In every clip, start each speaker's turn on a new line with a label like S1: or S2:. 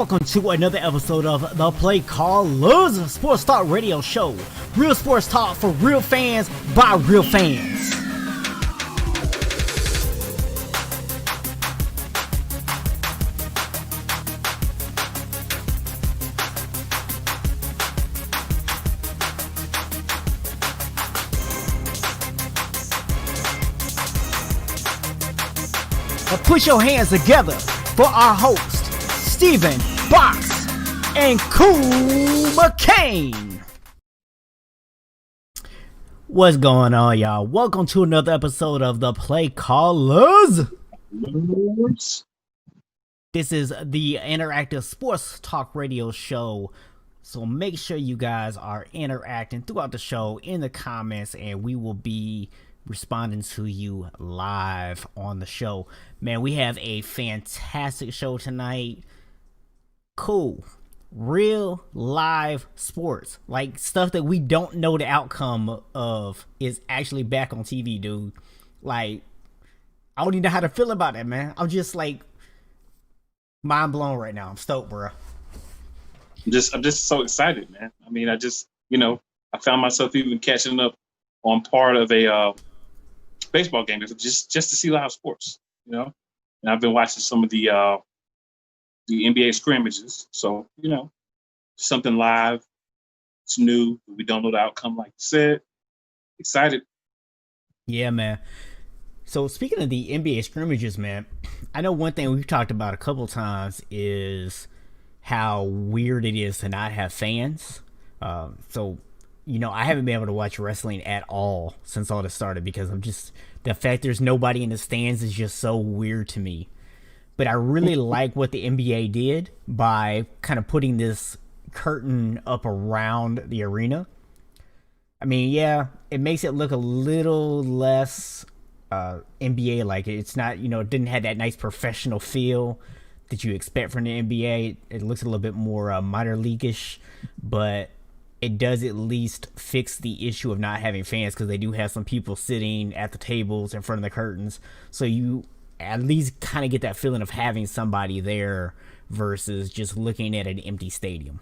S1: Welcome to another episode of the Play Callers Sports Talk Radio Show. Real sports talk for real fans by real fans. Now put your hands together for our host, Stephen Box and Cool McCain. What's going on, y'all? Welcome to another episode of the Play Callers. This is the interactive sports talk radio show. So make sure you guys are interacting throughout the show in the comments, and we will be responding to you live on the show. Man, we have a fantastic show tonight. Cool, real live sports, like stuff that we don't know the outcome of is actually back on TV, dude. Like, I don't even know how to feel about that, man. I'm just like mind blown right now. I'm stoked, bro.
S2: I'm just so excited, man. I mean, I found myself even catching up on part of a baseball game just to see live sports, and I've been watching some of the NBA scrimmages. So, something live. It's new. We don't know the outcome, like you said. Excited.
S1: Yeah, man. So speaking of the NBA scrimmages, man, I know one thing we've talked about a couple times is how weird it is to not have fans. So, I haven't been able to watch wrestling at all since all this started because I'm just, the fact there's nobody in the stands is just so weird to me. But I really like what the NBA did by kind of putting this curtain up around the arena. I mean, yeah, it makes it look a little less NBA like. It's not, it didn't have that nice professional feel that you expect from the NBA. It looks a little bit more minor league-ish, but it does at least fix the issue of not having fans because they do have some people sitting at the tables in front of the curtains. So you at least kind of get that feeling of having somebody there versus just looking at an empty stadium.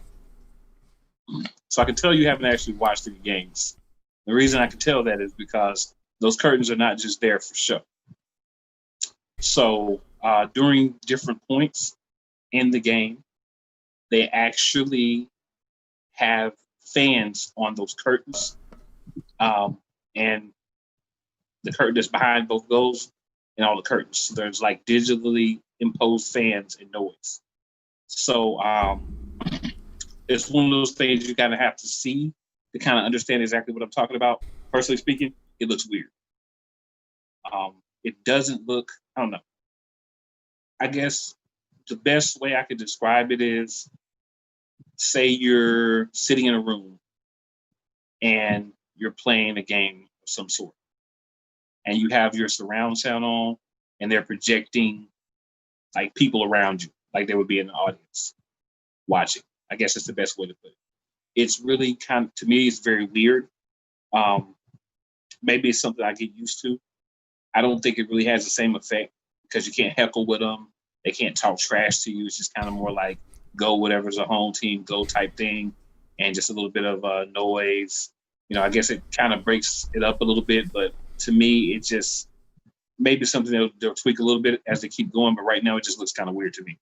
S2: So I can tell you haven't actually watched any games. The reason I can tell that is because those curtains are not just there for show. So during different points in the game, they actually have fans on those curtains. And the curtain that's behind both goals and all the curtains. So there's like digitally imposed fans and noise. So it's one of those things you kind of have to see to kind of understand exactly what I'm talking about. Personally speaking, it looks weird. It doesn't look, I don't know. I guess the best way I could describe it is, say you're sitting in a room and you're playing a game of some sort. And you have your surround sound on, and they're projecting like people around you, like they would be in the audience watching. I guess it's the best way to put it. It's really to me, it's very weird. Maybe it's something I get used to. I don't think it really has the same effect because you can't heckle with them. They can't talk trash to you. It's just kind of more like go whatever's a home team go type thing, and just a little bit of noise. I guess it kind of breaks it up a little bit, but to me, it just maybe something they'll tweak a little bit as they keep going. But right now, it just looks kind of weird to me.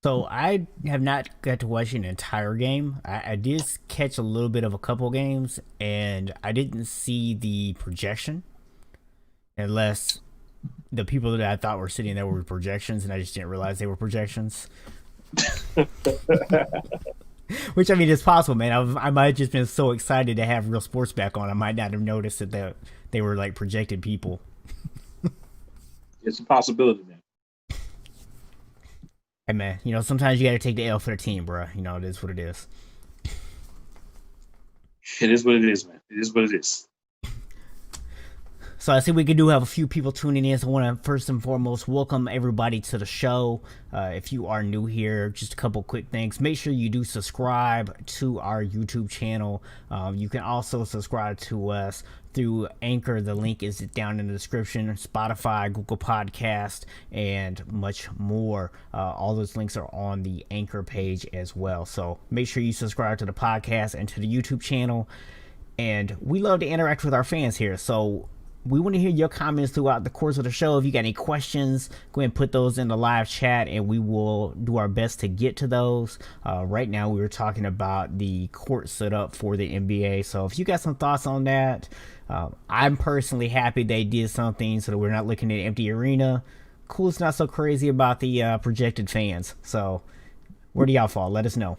S1: So I have not got to watch an entire game. I did catch a little bit of a couple games, and I didn't see the projection, unless the people that I thought were sitting there were projections, and I just didn't realize they were projections. Which, I mean, it's possible, man. I might have just been so excited to have real sports back on. I might not have noticed that they were like projected people.
S2: It's a possibility, man.
S1: Hey, man, sometimes you got to take the L for the team, bro. It is what it is.
S2: It is what it is, man. It is what it is.
S1: So I see we do have a few people tuning in. So I want to first and foremost welcome everybody to the show. If you are new here, just a couple quick things. Make sure you do subscribe to our YouTube channel. You can also subscribe to us through Anchor. The link is down in the description. Spotify, Google Podcast, and much more. All those links are on the Anchor page as well. So make sure you subscribe to the podcast and to the YouTube channel. And we love to interact with our fans here. So we want to hear your comments throughout the course of the show. If you got any questions, go ahead and put those in the live chat and we will do our best to get to those. Right now, we were talking about the court setup for the NBA. So if you got some thoughts on that, I'm personally happy they did something so that we're not looking at an empty arena. Cool's not so crazy about the projected fans. So where do y'all fall? Let us know.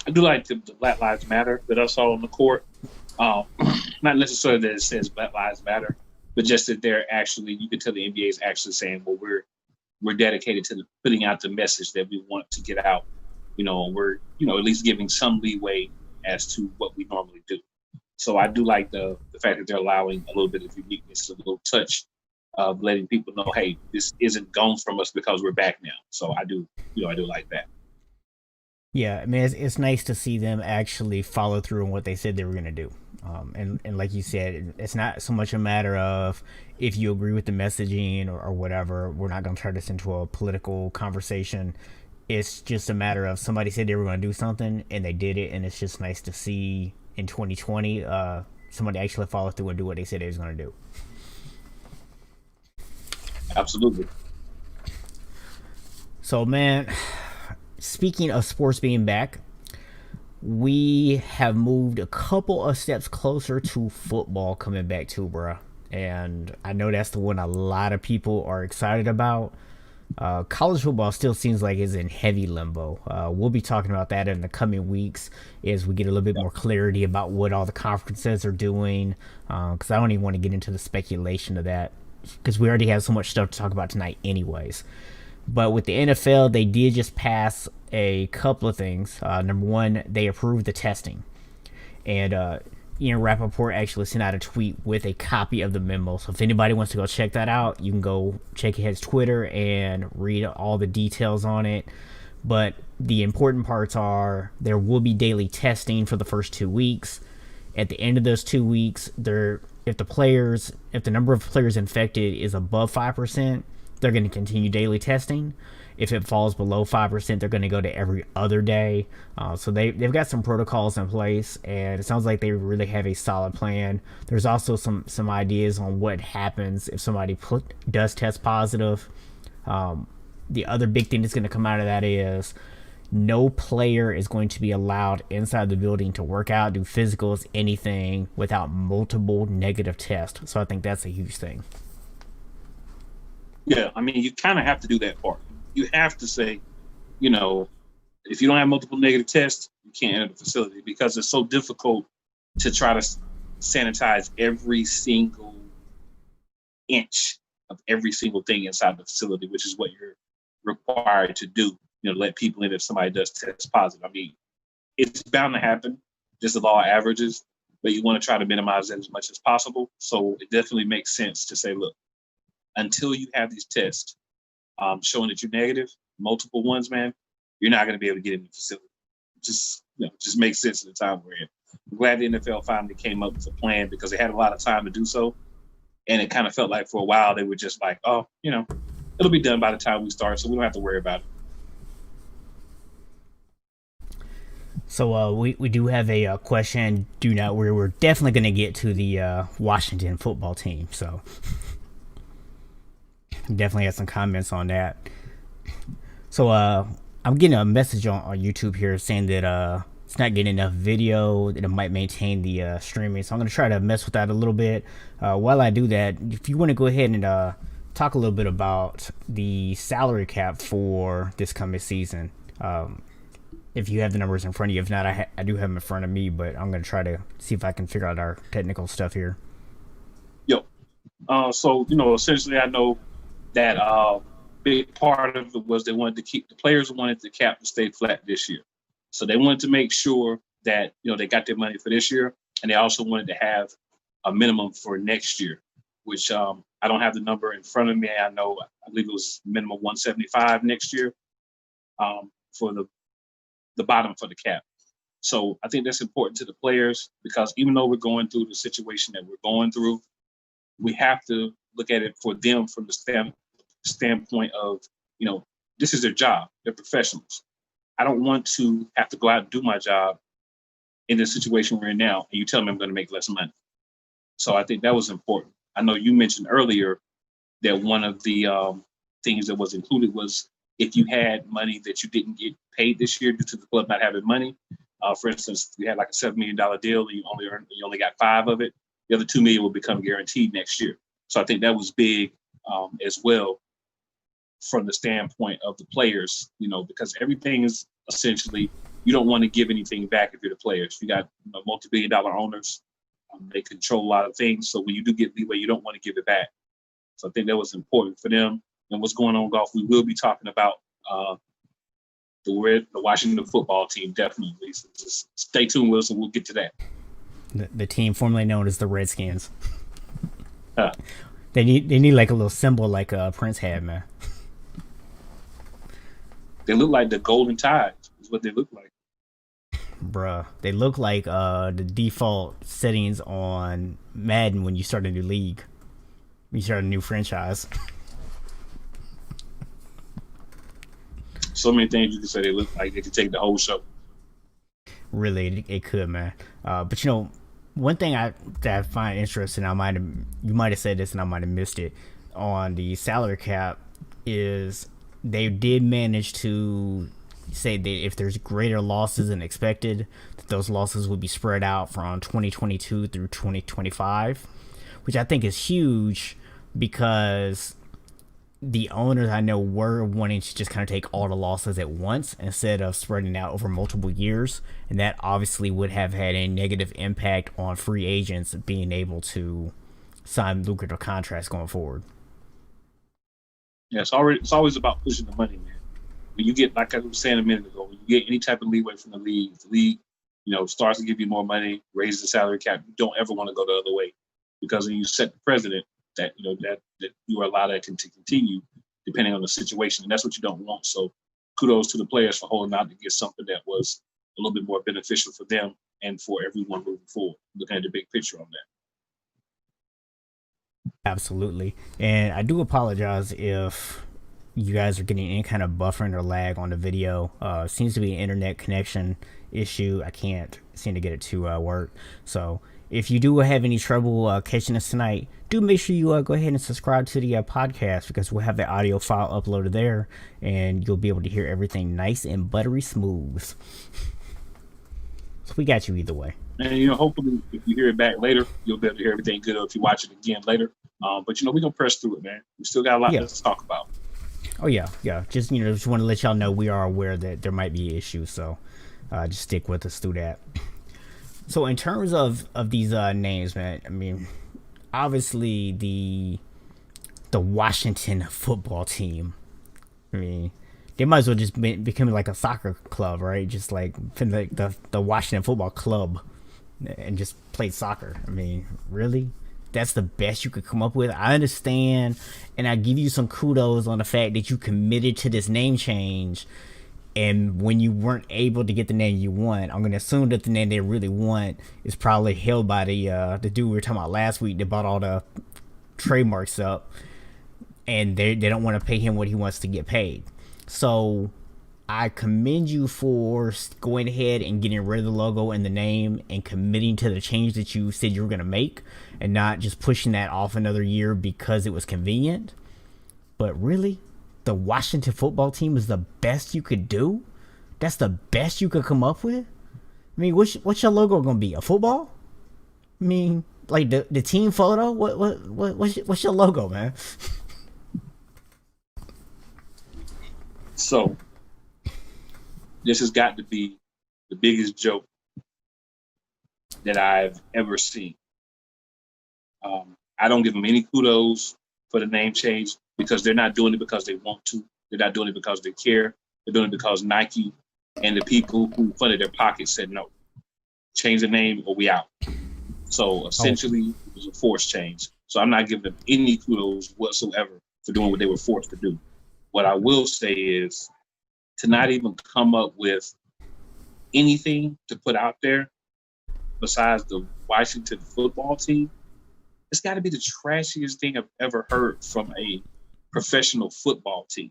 S2: I do like the Black Lives Matter that I saw on the court. Not necessarily that it says Black Lives Matter, but just that they're actually, you can tell the NBA is actually saying, well, we're dedicated to putting out the message that we want to get out. We're, at least giving some leeway as to what we normally do. So I do like the fact that they're allowing a little bit of uniqueness, a little touch of letting people know, hey, this isn't gone from us because we're back now. So I do like that.
S1: Yeah, I mean, it's nice to see them actually follow through on what they said they were going to do. And like you said, it's not so much a matter of if you agree with the messaging or whatever. We're not going to turn this into a political conversation. It's just a matter of somebody said they were going to do something and they did it. And it's just nice to see in 2020 somebody actually follow through and do what they said they was going to do.
S2: Absolutely.
S1: So, man, speaking of sports being back, we have moved a couple of steps closer to football coming back too, bruh. And I know that's the one a lot of people are excited about. College football still seems like it's in heavy limbo. We'll be talking about that in the coming weeks as we get a little bit more clarity about what all the conferences are doing. Because I don't even want to get into the speculation of that because we already have so much stuff to talk about tonight anyways. But with the NFL, they did just pass a couple of things. Number one, they approved the testing. And Ian Rappaport actually sent out a tweet with a copy of the memo. So if anybody wants to go check that out, you can go check his Twitter and read all the details on it. But the important parts are there will be daily testing for the first 2 weeks. At the end of those 2 weeks, if the number of players infected is above 5%, they're going to continue daily testing. If it falls below 5%, they're going to go to every other day. So they've got some protocols in place, and it sounds like they really have a solid plan. There's also some ideas on what happens if somebody does test positive. The other big thing that's going to come out of that is no player is going to be allowed inside the building to work out, do physicals, anything without multiple negative tests. So I think that's a huge thing.
S2: Yeah, I mean, you kind of have to do that part. You have to say, if you don't have multiple negative tests, you can't enter the facility because it's so difficult to try to sanitize every single inch of every single thing inside the facility, which is what you're required to do, let people in if somebody does test positive. I mean, it's bound to happen, just the law of averages, but you want to try to minimize that as much as possible. So it definitely makes sense to say, look, until you have these tests showing that you're negative, multiple ones, man, you're not going to be able to get in the facility. Just makes sense at the time we're in. I'm glad the NFL finally came up with a plan because they had a lot of time to do so. And it kind of felt like for a while they were just like, oh, it'll be done by the time we start, so we don't have to worry about it.
S1: So we do have a question. We're definitely going to get to the Washington football team. So definitely have some comments on that. So I'm getting a message on YouTube here saying that it's not getting enough video, that it might maintain the streaming. So I'm going to try to mess with that a little bit. While I do that, if you want to go ahead and talk a little bit about the salary cap for this coming season. If you have the numbers in front of you. If not, I do have them in front of me, but I'm going to try to see if I can figure out our technical stuff here.
S2: Yep. So, essentially I know that big part of it was the players wanted the cap to stay flat this year. So they wanted to make sure that, they got their money for this year. And they also wanted to have a minimum for next year, which I don't have the number in front of me. I believe it was minimum 175 next year for the bottom for the cap. So I think that's important to the players because even though we're going through the situation that we're going through, we have to look at it for them from the standpoint of, this is their job. They're professionals. I don't want to have to go out and do my job in the situation we're in now, and you tell me I'm going to make less money. So I think that was important. I know you mentioned earlier that one of the things that was included was if you had money that you didn't get paid this year due to the club not having money. For instance, you had like a $7 million deal, and you only got 5 of it. The other $2 million will become guaranteed next year. So I think that was big as well from the standpoint of the players, because everything is essentially, you don't want to give anything back if you're the players. You got multi-billion-dollar owners. They control a lot of things. So when you do get leeway, you don't want to give it back. So I think that was important for them. And what's going on, Golf, we will be talking about the Washington football team, definitely. So just stay tuned, Wilson. We'll get to that.
S1: The team formerly known as the Redskins. They need like a little symbol like Prince had, man.
S2: They look like the Golden Tide is what they look like.
S1: Bruh, they look like the default settings on Madden when you start a new league. When you start a new franchise.
S2: So many things you can say they look like. They could take the whole show.
S1: Really, it could, man. But one thing that I find interesting, you might have said this and I might have missed it, on the salary cap is they did manage to say that if there's greater losses than expected, that those losses would be spread out from 2022 through 2025, which I think is huge because the owners I know were wanting to just kind of take all the losses at once instead of spreading out over multiple years. And that obviously would have had a negative impact on free agents being able to sign lucrative contracts going forward.
S2: Yeah, it's always about pushing the money, man. When you get, like I was saying a minute ago, when you get any type of leeway from the league, starts to give you more money, raises the salary cap, you don't ever want to go the other way. Because when you set the precedent that you are allowed that to continue depending on the situation, and that's what you don't want. So kudos to the players for holding out to get something that was a little bit more beneficial for them and for everyone moving forward, looking at the big picture on that.
S1: Absolutely. And I do apologize if you guys are getting any kind of buffering or lag on the video. Seems to be an internet connection issue. I can't seem to get it to work. So if you do have any trouble catching us tonight, do make sure you go ahead and subscribe to the podcast, because we'll have the audio file uploaded there and you'll be able to hear everything nice and buttery smooth. So we got you either way.
S2: And, hopefully if you hear it back later, you'll be able to hear everything good, or if you watch it again later. But, we're going to press through it, man. We still got a lot to talk about.
S1: Oh, yeah. Just, just want to let y'all know we are aware that there might be issues. So just stick with us through that. So in terms of these names, man, I mean, obviously the Washington football team, I mean, they might as well just become like a soccer club, right? Just like the Washington Football Club and just play soccer. I mean, really? That's the best you could come up with? I understand, and I give you some kudos on the fact that you committed to this name change, and when you weren't able to get the name you want, I'm going to assume that the name they really want is probably held by the dude we were talking about last week that bought all the trademarks up, and they don't want to pay him what he wants to get paid. So I commend you for going ahead and getting rid of the logo and the name and committing to the change that you said you were going to make, and not just pushing that off another year because it was convenient. But really, the Washington football team is the best you could do? That's the best you could come up with? I mean, what's your logo going to be? A football? I mean, like the team photo? What's your logo, man?
S2: So this has got to be the biggest joke that I've ever seen. I don't give them any kudos for the name change, because they're not doing it because they want to. They're not doing it because they care. They're doing it because Nike and the people who funded their pockets said no. Change the name or we out. So essentially, was a forced change. So I'm not giving them any kudos whatsoever for doing what they were forced to do. What I will say is to not even come up with anything to put out there besides the Washington football team, it's got to be the trashiest thing I've ever heard from a professional football team.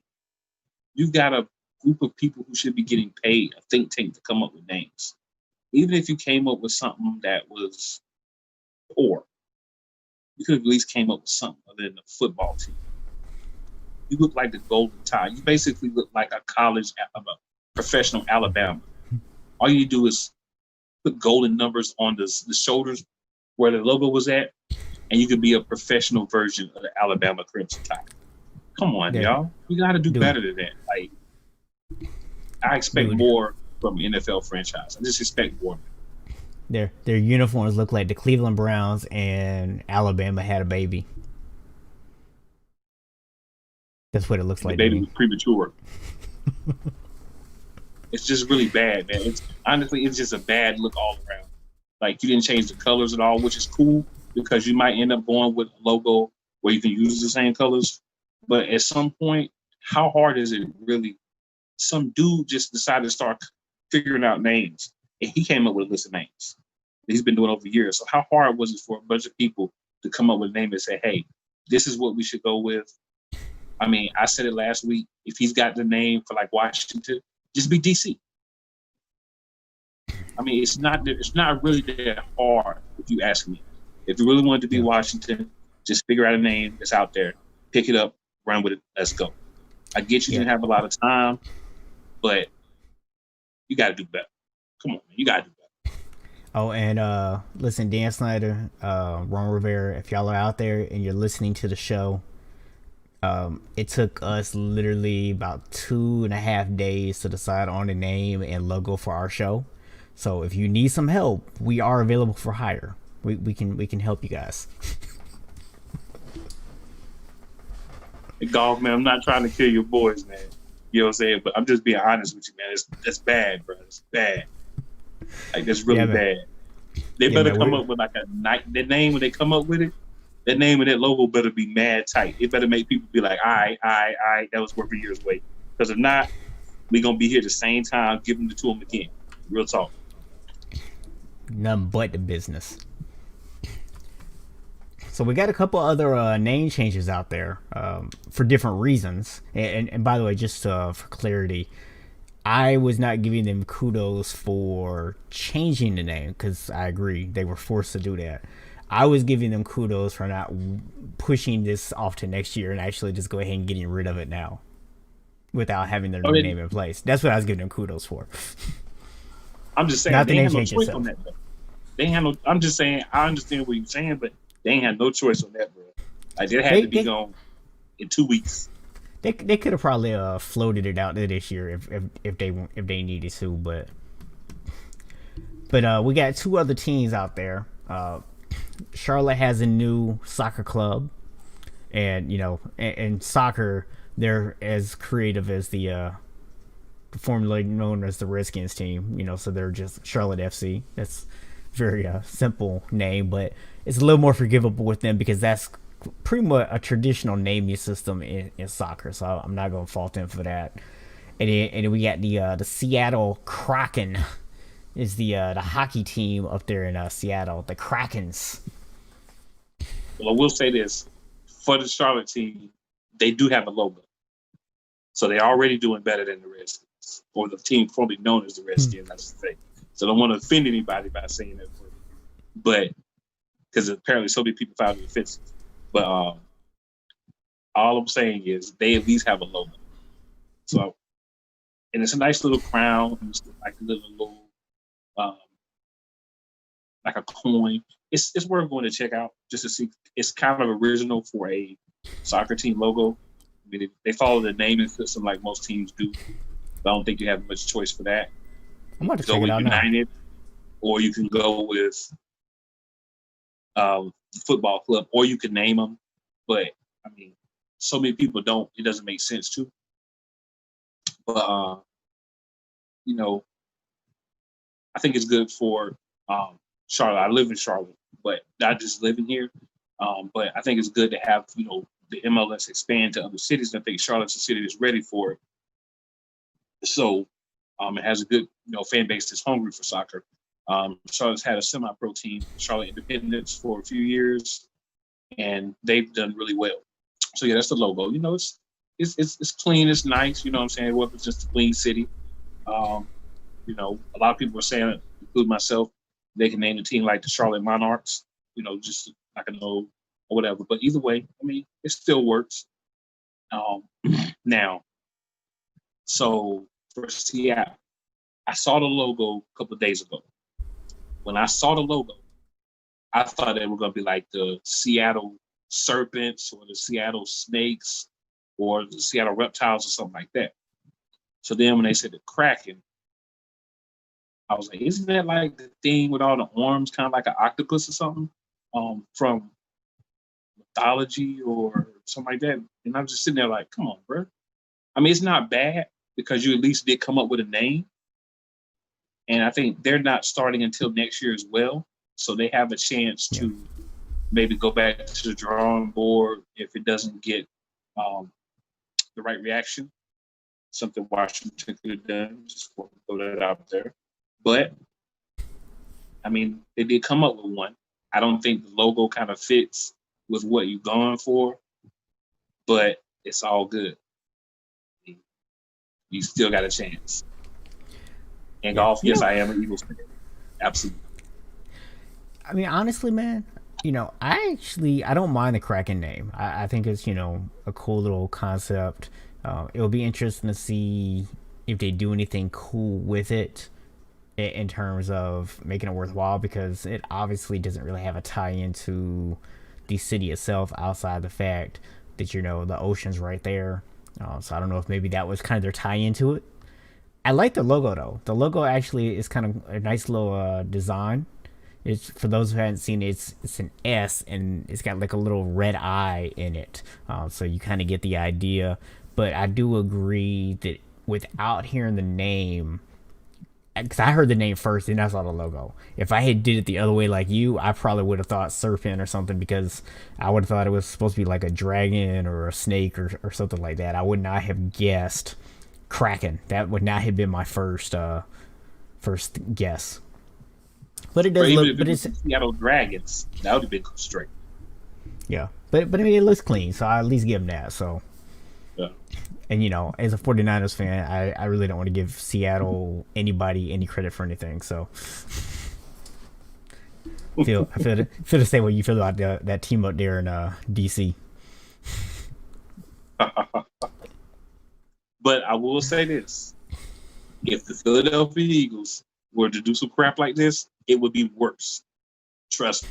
S2: You've got a group of people who should be getting paid, a think tank, to come up with names. Even if you came up with something that was poor, you could have at least came up with something other than the football team. You look like the Golden Tide. You basically look like a college, a professional Alabama. All you do is put golden numbers on the shoulders where the logo was at, and you could be a professional version of the Alabama Crimson Tide. Come on, y'all. You got to do better than that. Like, I expect more from an NFL franchise. I just expect more.
S1: Their uniforms look like the Cleveland Browns and Alabama had a baby. That's what it looks like.
S2: The baby was premature. It's just really bad, man. It's just a bad look all around. Like, you didn't change the colors at all, which is cool because you might end up going with a logo where you can use the same colors. But at some point, how hard is it really? Some dude just decided to start figuring out names, and he came up with a list of names that he's been doing over years. So how hard was it for a bunch of people to come up with a name and say, hey, this is what we should go with? I mean, I said it last week. If he's got the name for like Washington, just be DC. I mean, it's not really that hard if you ask me. If you really wanted to be Washington, just figure out a name that's out there, pick it up, run with it, let's go. I get you didn't have a lot of time, but you got to do better. Come on, man, you got to do better.
S1: Oh, and listen, Dan Snyder, Ron Rivera, if y'all are out there and you're listening to the show, it took us literally about 2.5 days to decide on a name and logo for our show. So if you need some help, we are available for hire. We can help you guys.
S2: Hey, Golf, man, I'm not trying to kill your boys, man. You know what I'm saying? But I'm just being honest with you, man. It's bad, bro. It's bad. Like, that's really bad. They better come up with like the name when they come up with it. That name of that logo better be mad tight. It better make people be like, all right, that was worth a year's wait. Because if not, we're going to be here the same time giving it to them again. Real talk.
S1: Nothing but the business. So we got a couple other name changes out there for different reasons. And by the way, just for clarity, I was not giving them kudos for changing the name because I agree they were forced to do that. I was giving them kudos for not pushing this off to next year and actually just go ahead and getting rid of it now without having their new name in place. That's what I was giving them kudos for.
S2: I'm just saying, they ain't had no choice on that. They ain't had no. I'm just saying, I understand what you're saying, but they ain't had no choice on that, bro. Like, it had to be gone in 2 weeks.
S1: They could have probably floated it out this year if they needed to, but we got two other teams out there. Charlotte has a new soccer club, and in soccer they're as creative as the formerly known as the Redskins team. So they're just Charlotte FC. That's very simple name, but it's a little more forgivable with them because that's pretty much a traditional naming system in soccer. So I'm not going to fault them for that. And then we got the Seattle Kraken is the hockey team up there in Seattle, the Krakens.
S2: Well, I will say this. For the Charlotte team, they do have a logo. So they're already doing better than the Redskins, or the team formerly known as the Redskins, I should say. So I don't want to offend anybody by saying that word. But because apparently so many people found it offensive. But all I'm saying is they at least have a logo. So, and it's a nice little crown, it's like a little like a coin. It's worth going to check out just to see. It's kind of original for a soccer team logo. I mean, they follow the naming system like most teams do. But I don't think you have much choice for that.
S1: I'm about to check it out
S2: United, now. Or you can go with football club, or you can name them. But I mean, so many people don't. It doesn't make sense to. But I think it's good for Charlotte. I live in Charlotte, but not just living here. But I think it's good to have the MLS expand to other cities. And I think Charlotte's a city that's ready for it. So it has a good fan base that's hungry for soccer. Charlotte's had a semi-pro team, Charlotte Independence, for a few years, and they've done really well. So yeah, that's the logo. It's clean, it's nice. You know what I'm saying? It wasn't just a clean city. A lot of people are saying, including myself, they can name a team like the Charlotte Monarchs. Just like an old or whatever. But either way, I mean, it still works. Now, so for Seattle, I saw the logo a couple of days ago. When I saw the logo, I thought they were going to be like the Seattle Serpents or the Seattle Snakes or the Seattle Reptiles or something like that. So then when they said the Kraken, I was like, isn't that like the thing with all the arms, kind of like an octopus or something from mythology or something like that? And I'm just sitting there like, come on, bro. I mean, it's not bad because you at least did come up with a name. And I think they're not starting until next year as well. So they have a chance to maybe go back to the drawing board if it doesn't get the right reaction. Something Washington could have done, just throw that out there. But, I mean, they did come up with one. I don't think the logo kind of fits with what you're going for, but it's all good. You still got a chance. And golf, yes, I am an Eagles fan. Absolutely.
S1: I mean, honestly, man, I don't mind the Kraken name. I think it's, a cool little concept. It'll be interesting to see if they do anything cool with it in terms of making it worthwhile, because it obviously doesn't really have a tie into the city itself outside the fact that, the ocean's right there. So I don't know if maybe that was kind of their tie into it. I like the logo though. The logo actually is kind of a nice little design. It's, for those who haven't seen it, it's an S and it's got like a little red eye in it. So you kind of get the idea. But I do agree that without hearing the name, because I heard the name first and I saw the logo. If I had did it the other way like you, I probably would have thought serpent or something, because I would have thought it was supposed to be like a dragon or a snake or something like that. I would not have guessed Kraken. That would not have been my first guess. But it does look. But it's
S2: Seattle Dragons. That would have been straight.
S1: Yeah, but I mean, it looks clean, so I at least give them that. So.
S2: Yeah.
S1: And as a 49ers fan, I really don't want to give Seattle anybody any credit for anything. So I feel the same way you feel about that team up there in DC.
S2: But I will say this: if the Philadelphia Eagles were to do some crap like this, it would be worse. Trust me.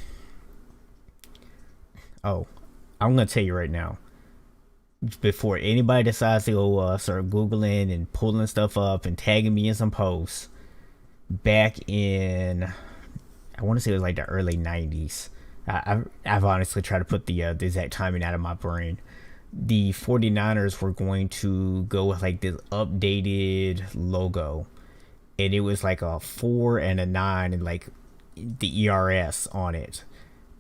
S1: Oh, I'm gonna tell you right now. Before anybody decides to go start Googling and pulling stuff up and tagging me in some posts, back in, I want to say it was like the early 90s. I've honestly tried to put the exact timing out of my brain. The 49ers were going to go with like this updated logo. And it was like a 4 and a 9 and like the ERS on it.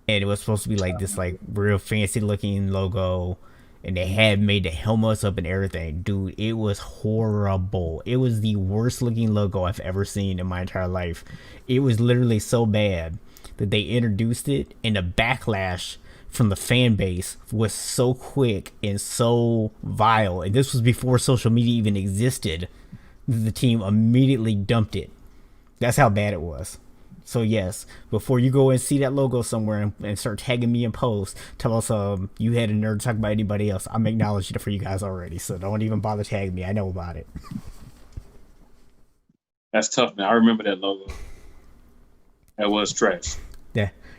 S1: And it was supposed to be like this like real fancy looking logo. And they had made the helmets up and everything. Dude, it was horrible. It was the worst looking logo I've ever seen in my entire life. It was literally so bad that they introduced it, and the backlash from the fan base was so quick and so vile. And this was before social media even existed. The team immediately dumped it. That's how bad it was. So yes, before you go and see that logo somewhere and start tagging me in posts, tell us you had a nerd talk about anybody else. I'm acknowledging it for you guys already, so don't even bother tagging me. I know about it.
S2: That's tough, man. I remember that logo. That was trash.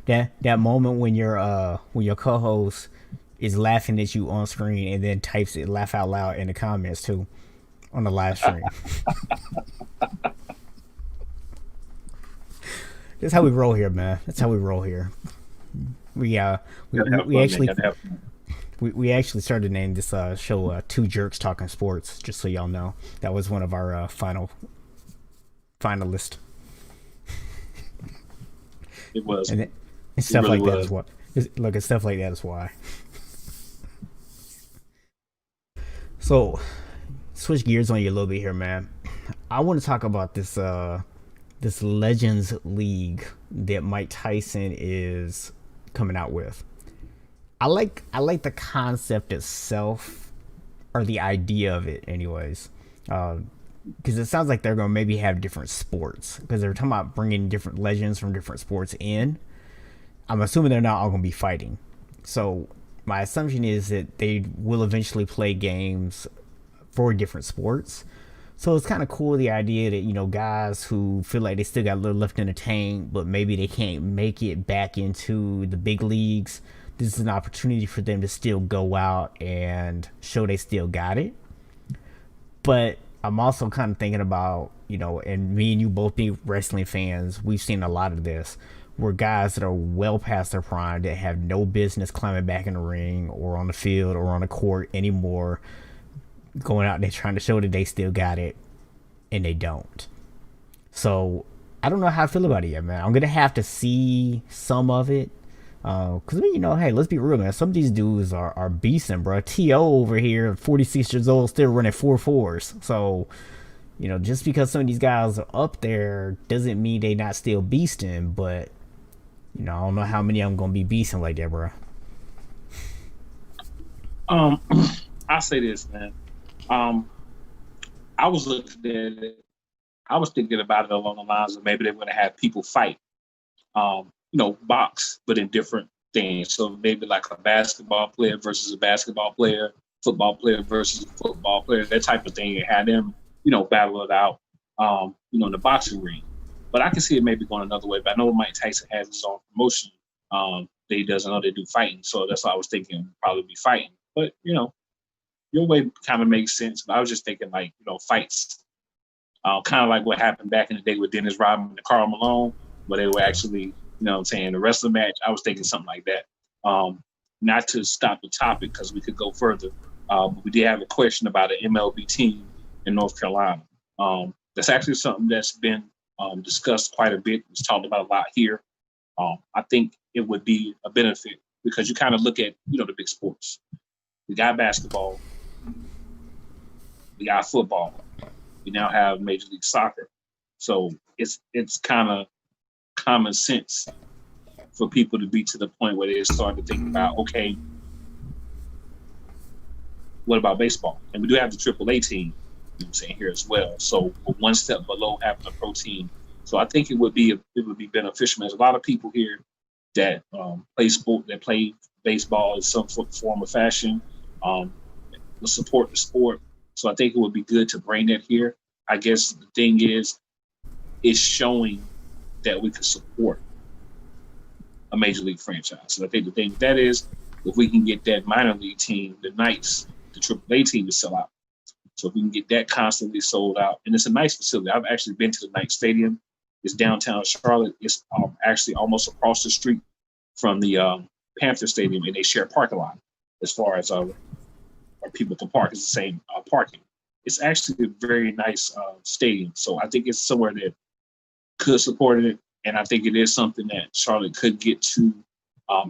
S1: That moment when your co-host is laughing at you on screen and then types it laugh out loud in the comments too on the live stream. That's how we roll here, man. That's how we roll here. We actually started to name this show Two Jerks Talking Sports, just so y'all know. That was one of our finalists.
S2: It was.
S1: And And
S2: It
S1: stuff
S2: really
S1: like that is
S2: was.
S1: what. Look at stuff like that is why. So switch gears on you a little bit here, man. I want to talk about this Legends League that Mike Tyson is coming out with. I like the concept itself, or the idea of it, anyways. Because it sounds like they're gonna maybe have different sports, because they're talking about bringing different legends from different sports in. I'm assuming they're not all gonna be fighting. So my assumption is that they will eventually play games for different sports. So it's kind of cool, the idea that, guys who feel like they still got a little left in the tank, but maybe they can't make it back into the big leagues. This is an opportunity for them to still go out and show they still got it. But I'm also kind of thinking about, and me and you both being wrestling fans, we've seen a lot of this, where guys that are well past their prime, that have no business climbing back in the ring or on the field or on the court anymore, going out there trying to show that they still got it, and they don't. So I don't know how I feel about it yet, man. I'm gonna have to see some of it. Cause hey, let's be real, man. Some of these dudes are beasting, bro. To over here, 46 years old, still running 4.4s. So just because some of these guys are up there doesn't mean they not still beasting. But I don't know how many of them gonna be beasting like that, bro.
S2: Um, I say this, man. Um, I was looking at it. I was thinking about it along the lines of maybe they're going to have people fight, box, but in different things. So maybe like a basketball player versus a basketball player, football player versus a football player, that type of thing, and have them, battle it out, in the boxing ring. But I can see it maybe going another way. But I know Mike Tyson has his own promotion that he does. I know they do fighting, so that's why I was thinking probably be fighting. But your way kind of makes sense. But I was just thinking like fights, kind of like what happened back in the day with Dennis Rodman and Karl Malone, where they were actually, the wrestling match. I was thinking something like that. Not to stop the topic because we could go further, but we did have a question about an MLB team in North Carolina. That's actually something that's been discussed quite a bit. It's talked about a lot here. I think it would be a benefit because you kind of look at, the big sports. We got basketball, we got football, we now have Major League Soccer. So it's kind of common sense for people to be to the point where they start to think about, okay, what about baseball? And we do have the AAA team, here as well. So we're one step below having a pro team. So I think it would be beneficial. There's a lot of people here that play baseball in some form or fashion, will support the sport. So I think it would be good to bring that here. I guess the thing is, it's showing that we can support a major league franchise. So I think the thing that is, if we can get that minor league team, the Knights, the AAA team to sell out. So if we can get that constantly sold out, and it's a nice facility. I've actually been to the Knights Stadium. It's downtown Charlotte. It's actually almost across the street from the Panther Stadium, and they share a parking lot as far as where people can park. It's the same parking. It's actually a very nice stadium. So I think it's somewhere that could support it, and I think it is something that Charlotte could get to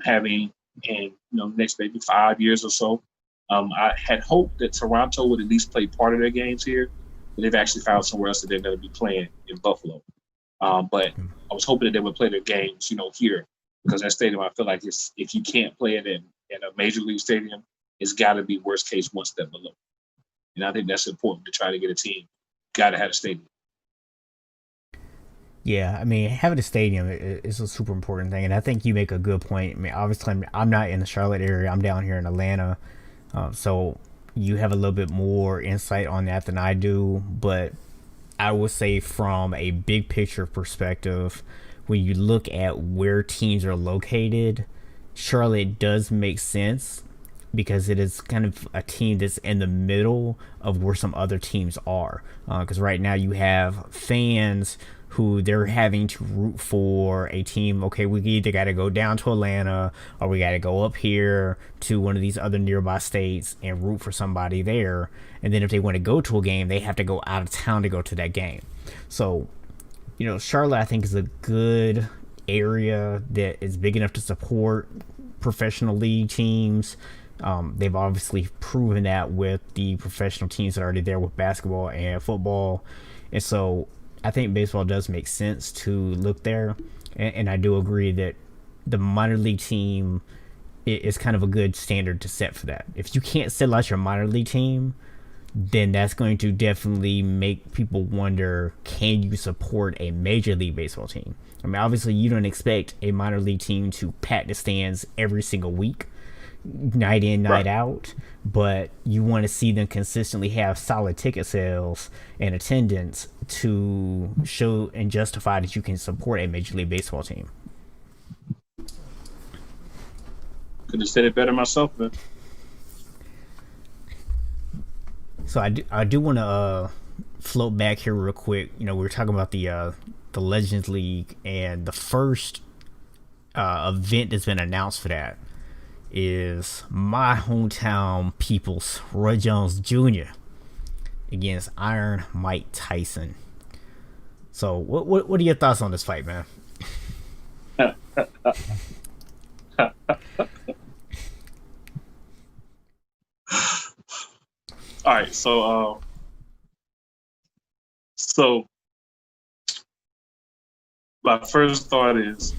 S2: having in next maybe 5 years or so. I had hoped that Toronto would at least play part of their games here, but they've actually found somewhere else that they're going to be playing in Buffalo. But I was hoping that they would play their games, here, because that stadium, I feel like if you can't play it in a major league stadium, it's got to be worst case one step below. And I think that's important to try to get a team. Got to have a stadium.
S1: Yeah, I mean, having a stadium is a super important thing, and I think you make a good point. I mean, obviously, I'm not in the Charlotte area. I'm down here in Atlanta, so you have a little bit more insight on that than I do. But I would say, from a big picture perspective, when you look at where teams are located, Charlotte does make sense because it is kind of a team that's in the middle of where some other teams are. Because right now you have fans who they're having to root for a team. Okay, we either got to go down to Atlanta or we got to go up here to one of these other nearby states and root for somebody there. And then if they want to go to a game, they have to go out of town to go to that game. So, Charlotte, I think, is a good area that is big enough to support professional league teams. They've obviously proven that with the professional teams that are already there with basketball and football. And so I think baseball does make sense to look there. And I do agree that the minor league team is kind of a good standard to set for that. If you can't sell out your minor league team, then that's going to definitely make people wonder, can you support a major league baseball team? I mean, obviously you don't expect a minor league team to pack the stands every single week, night in, night out, but you want to see them consistently have solid ticket sales and attendance to show and justify that you can support a major league baseball team.
S2: Could have said it better myself, man.
S1: So I do want to float back here real quick. You know, we were talking about the Legends League, and the first event that's been announced for that is my hometown people's Roy Jones Jr. against Iron Mike Tyson. So what are your thoughts on this fight, man?
S2: All right, so my first thought is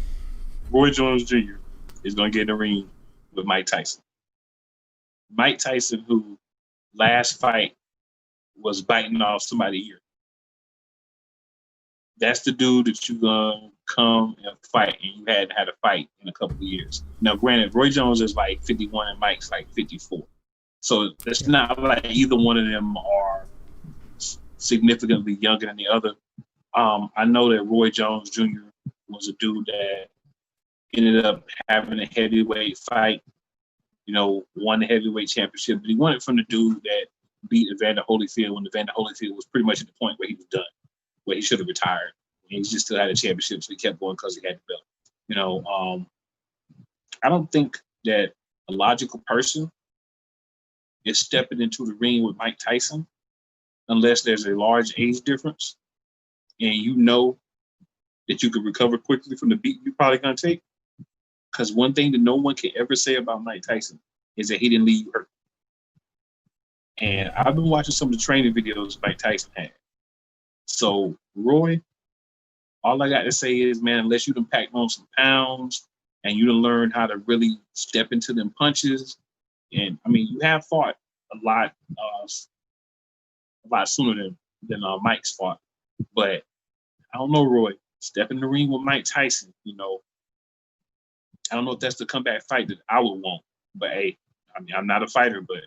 S2: Roy Jones Jr. is going to get in the ring with Mike Tyson. Mike Tyson, who last fight was biting off somebody's ear. That's the dude that you're going to come and fight, and you hadn't had a fight in a couple of years. Now, granted, Roy Jones is like 51 and Mike's like 54. So it's not like either one of them are significantly younger than the other. I know that Roy Jones Jr. was a dude that ended up having a heavyweight fight, you know, won the heavyweight championship, but he won it from the dude that beat Evander Holyfield when Evander Holyfield was pretty much at the point where he was done, where he should have retired. And he just still had a championship, so he kept going because he had the belt. You know, I don't think that a logical person is stepping into the ring with Mike Tyson unless there's a large age difference and you know that you can recover quickly from the beat you're probably going to take. Because one thing that no one can ever say about Mike Tyson is that he didn't leave you hurt. And I've been watching some of the training videos Mike Tyson had. So, Roy, all I got to say is, man, unless you done packed on some pounds and you done learn how to really step into them punches, and I mean, you have fought a lot sooner than Mike's fought. But I don't know, Roy. Step in the ring with Mike Tyson, you know. I don't know if that's the comeback fight that I would want. But hey, I mean, I'm not a fighter, but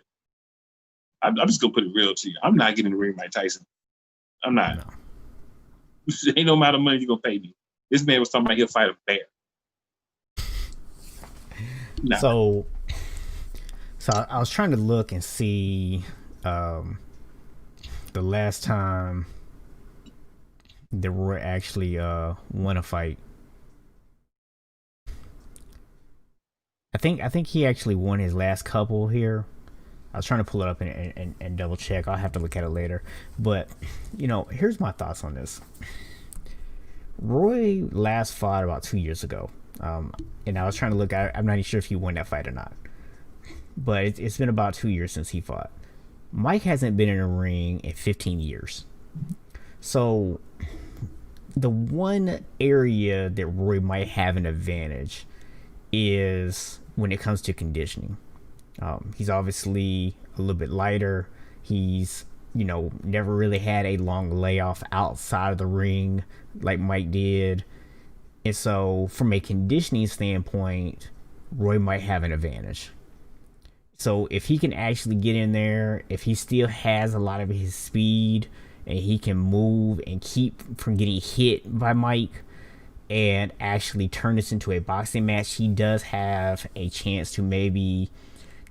S2: I'm just gonna put it real to you. I'm not getting in the ring with Mike Tyson. I'm not. No. Ain't no amount of money you're gonna pay me. This man was talking about he'll fight a bear.
S1: Nah. So I was trying to look and see the last time that Roy actually won a fight. I think he actually won his last couple here. I was trying to pull it up and double check. I'll have to look at it later. But, you know, here's my thoughts on this. Roy last fought about 2 years ago. And I was trying to look at it. I'm not even sure if he won that fight or not. But it's been about 2 years since he fought. Mike hasn't been in a ring in 15 years. So the one area that Roy might have an advantage is when it comes to conditioning. He's obviously a little bit lighter. He's, you know, never really had a long layoff outside of the ring like Mike did. And so from a conditioning standpoint, Roy might have an advantage. So if he can actually get in there, if he still has a lot of his speed and he can move and keep from getting hit by Mike and actually turn this into a boxing match, he does have a chance to maybe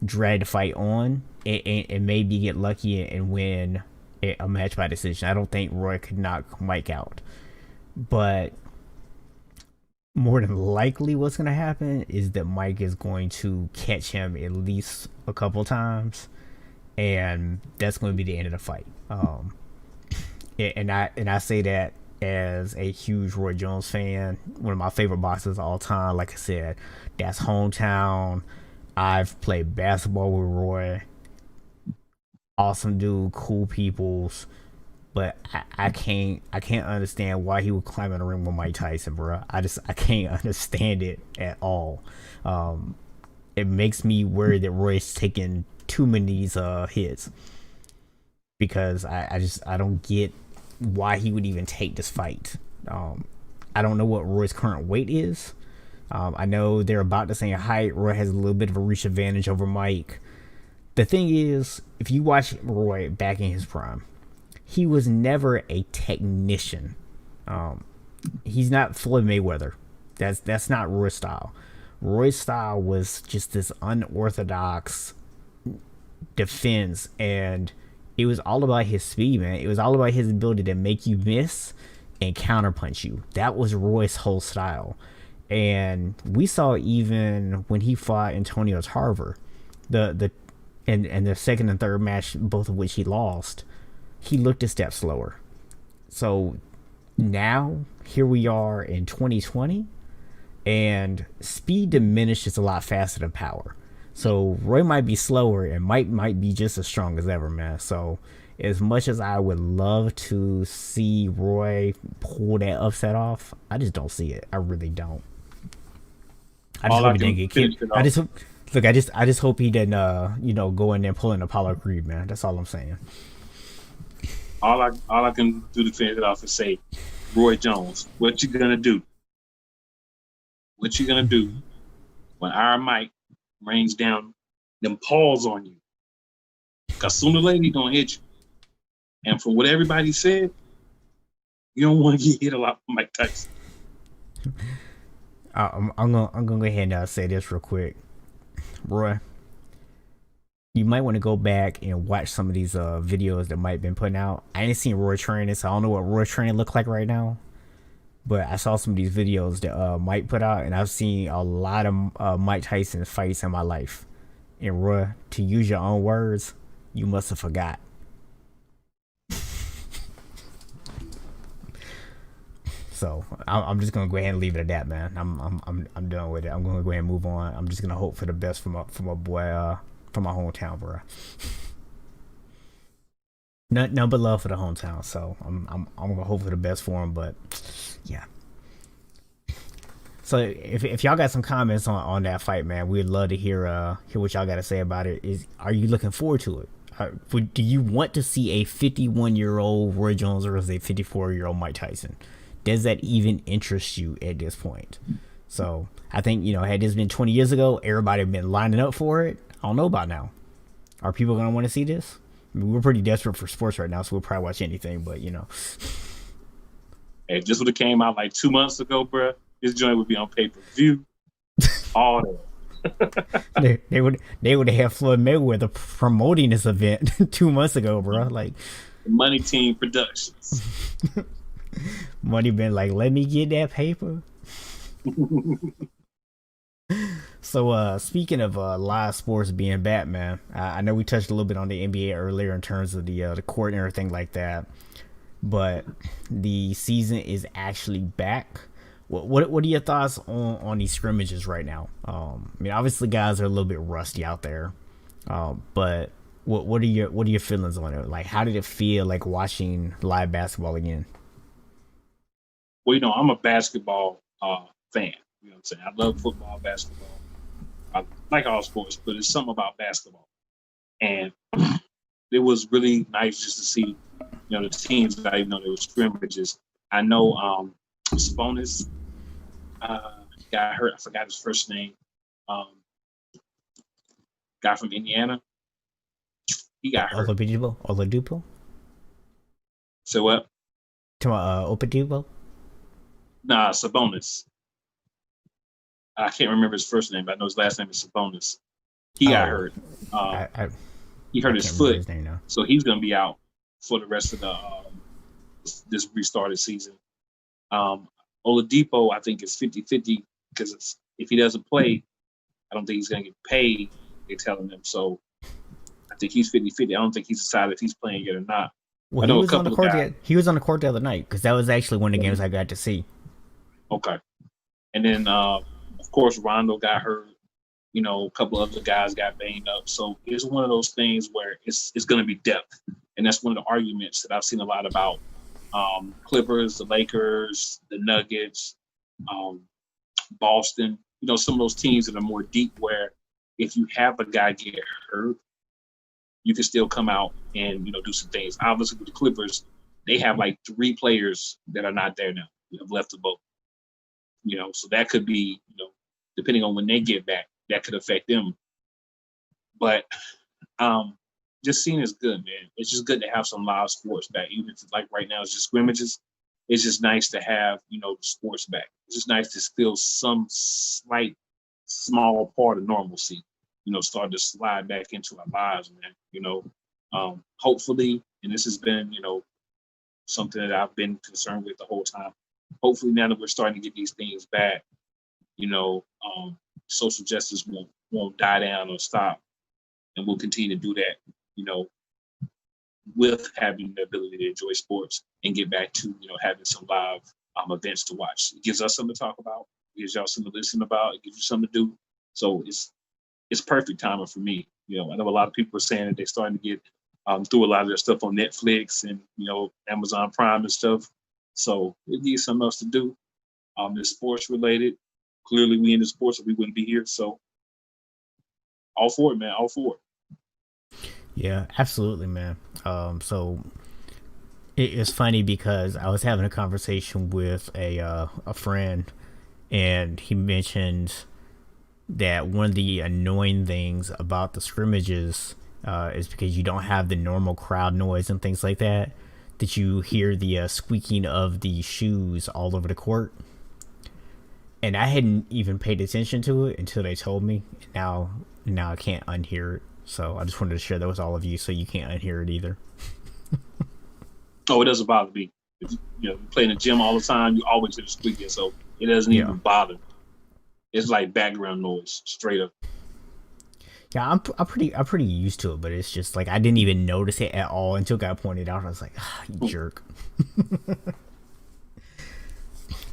S1: drag the fight on and maybe get lucky and win a match by decision. I don't think Roy could knock Mike out. But more than likely what's going to happen is that Mike is going to catch him at least a couple times, and that's going to be the end of the fight. And I say that as a huge Roy Jones fan. One of my favorite boxers of all time. Like I said, that's hometown. I've played basketball with Roy. Awesome dude, cool peoples. But I can't understand why he would climb in the ring with Mike Tyson, bro. I can't understand it at all. Um, it makes me worried that Roy's taking too many hits because I don't get why he would even take this fight. I don't know what Roy's current weight is. I know they're about the same height. Roy has a little bit of a reach advantage over Mike. The thing is, if you watch Roy back in his prime, he was never a technician. He's not Floyd Mayweather. That's not Roy's style. Roy's style was just this unorthodox defense, and it was all about his speed, man. It was all about his ability to make you miss and counterpunch you. That was Roy's whole style. And we saw even when he fought Antonio Tarver, the and the second and third match, both of which he lost, he looked a step slower. So now here we are in 2020, and speed diminishes a lot faster than power. So Roy might be slower and might be just as strong as ever, man. So as much as I would love to see Roy pull that upset off, I just don't see it. I really don't. I just hope he didn't get killed. I just hope he didn't go in there and pull in Apollo Creed, man. That's all I'm saying.
S2: All I can do to finish it off is say, Roy Jones, what you gonna do? What you gonna do when Iron Mike rains down them paws on you? Because sooner or later he gonna hit you. And for what everybody said, you don't want to get hit a lot from Mike Tyson.
S1: I'm gonna go ahead and say this real quick, Roy. You might want to go back and watch some of these videos that might have been putting out. I ain't seen Roy training, so I don't know what Roy training look like right now. But I saw some of these videos that Mike put out, and I've seen a lot of Mike Tyson fights in my life. And Roy, to use your own words, you must have forgot. So I'm just gonna go ahead and leave it at that, man. I'm done with it. I'm gonna go ahead and move on. I'm just gonna hope for the best for my boy, from my hometown, bro. None but love for the hometown. So I'm gonna hope for the best for him. But yeah. So if y'all got some comments on that fight, man, we'd love to hear what y'all got to say about it. Are you looking forward to it? Do you want to see a 51-year-old Roy Jones versus a 54-year-old Mike Tyson? Does that even interest you at this point? So I think, had this been 20 years ago, everybody had been lining up for it. I don't know about now. Are people going to want to see this? I mean, we're pretty desperate for sports right now, so we'll probably watch anything, but
S2: Hey, if this would have came out like 2 months ago, bro, this joint would be on pay-per-view. All
S1: that. they would have Floyd Mayweather promoting this event 2 months ago, bro. Like
S2: Money Team Productions.
S1: Money been like, let me get that paper. So speaking of live sports being back, man, I know we touched a little bit on the NBA earlier in terms of the court and everything like that, but the season is actually back. What are your thoughts on these scrimmages right now? I mean, obviously guys are a little bit rusty out there, but what are your feelings on it? Like, how did it feel like watching live basketball again?
S2: Well, I'm a basketball fan. You know what I'm saying? I love football, basketball. I like all sports, but it's something about basketball. And it was really nice just to see, the teams that I didn't know there were scrimmages. I know Sabonis got hurt. I forgot his first name. Guy from Indiana. He got hurt.
S1: Oladipo?
S2: So what?
S1: Oladipo?
S2: Nah, Sabonis. I can't remember his first name, but I know his last name is Sabonis. He got hurt. He hurt his foot, his name, so he's going to be out for the rest of this restarted season. Oladipo, I think, is 50-50 because if he doesn't play, I don't think he's going to get paid, they're telling him. So I think he's 50-50. I don't think he's decided if he's playing yet or not.
S1: Well,
S2: I
S1: he
S2: know a
S1: was on the
S2: couple of
S1: court.
S2: guys.
S1: He was on the court the other night because that was actually one of the games I got to see.
S2: Okay, and then of course Rondo got hurt. You know, a couple other guys got banged up. So it's one of those things where it's going to be depth, and that's one of the arguments that I've seen a lot about Clippers, the Lakers, the Nuggets, um, Boston. You know, some of those teams that are more deep, where if you have a guy get hurt, you can still come out and do some things. Obviously, with the Clippers, they have like 3 players that are not there now. Have left the boat. So that could be depending on when they get back, that could affect them. But just seeing is good, man. It's just good to have some live sports back, even if like right now it's just scrimmages. It's just nice to have the sports back. It's just nice to feel some slight small part of normalcy, start to slide back into our lives, man. Hopefully, and this has been something that I've been concerned with the whole time. Hopefully, now that we're starting to get these things back, social justice won't die down or stop, and we'll continue to do that, with having the ability to enjoy sports and get back to having some live events to watch. It gives us something to talk about. It gives y'all something to listen about. It gives you something to do. So it's perfect timing for me. I know a lot of people are saying that they're starting to get through a lot of their stuff on Netflix and Amazon Prime and stuff. So it gives something else to do. It's sports related. Clearly, we in the sports, or we wouldn't be here. So all for it, man. All for it.
S1: Yeah, absolutely, man. So it's funny because I was having a conversation with a friend, and he mentioned that one of the annoying things about the scrimmages is because you don't have the normal crowd noise and things like that. That you hear the squeaking of the shoes all over the court, and I hadn't even paid attention to it until they told me. Now I can't unhear it. So I just wanted to share that with all of you, so you can't unhear it either.
S2: Oh, it doesn't bother me. If you play in the gym all the time, you always hear the squeaking, so it doesn't even bother me. It's like background noise, straight up.
S1: Yeah, I'm pretty used to it, but it's just like I didn't even notice it at all until it got pointed out. I was like, you jerk.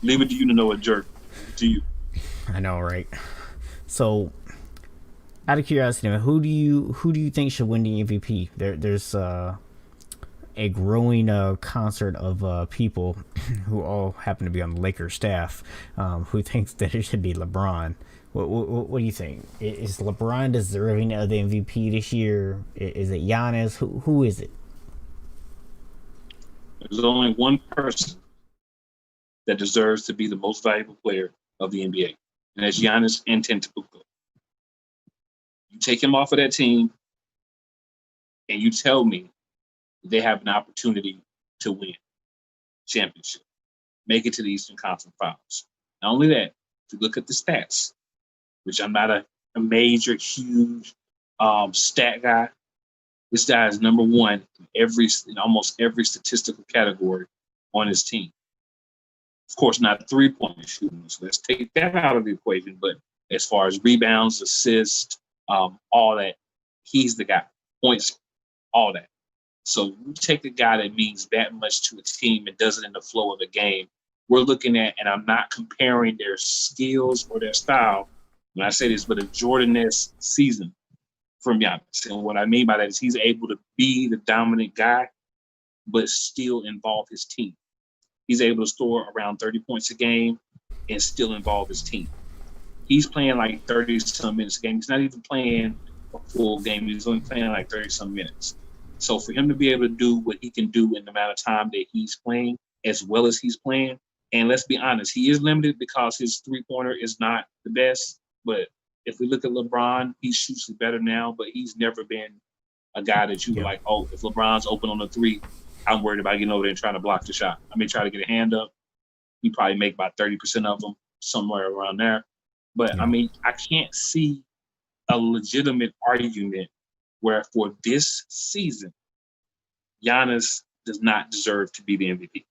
S2: Leave it to you to know a jerk. To you.
S1: I know, right? So, out of curiosity, man, who do you think should win the MVP? There's a growing concert of people who all happen to be on the Lakers staff who thinks that it should be LeBron. What do you think? Is LeBron deserving of the MVP this year? Is it Giannis? Who is it?
S2: There's only one person that deserves to be the most valuable player of the NBA, and that's Giannis Antetokounmpo. You take him off of that team, and you tell me they have an opportunity to win championship, make it to the Eastern Conference Finals. Not only that, if you look at the stats, which I'm not a major, huge stat guy, this guy is number one in almost every statistical category on his team. Of course, not three-point shooting, so let's take that out of the equation. But as far as rebounds, assists, all that, he's the guy. Points, all that. So you take a guy that means that much to a team and does it in the flow of the game. We're looking at, and I'm not comparing their skills or their style when I say this, but a Jordan-esque season from Giannis. And what I mean by that is he's able to be the dominant guy, but still involve his team. He's able to score around 30 points a game and still involve his team. He's playing like 30-some minutes a game. He's not even playing a full game. He's only playing like 30-some minutes. So for him to be able to do what he can do in the amount of time that he's playing, as well as he's playing, and let's be honest, he is limited because his three-pointer is not the best. But if we look at LeBron, he shoots it better now, but he's never been a guy that you were like, oh, if LeBron's open on the three, I'm worried about getting over there and trying to block the shot. I may try to get a hand up. He probably make about 30% of them, somewhere around there. But, I mean, I can't see a legitimate argument where for this season, Giannis does not deserve to be the MVP.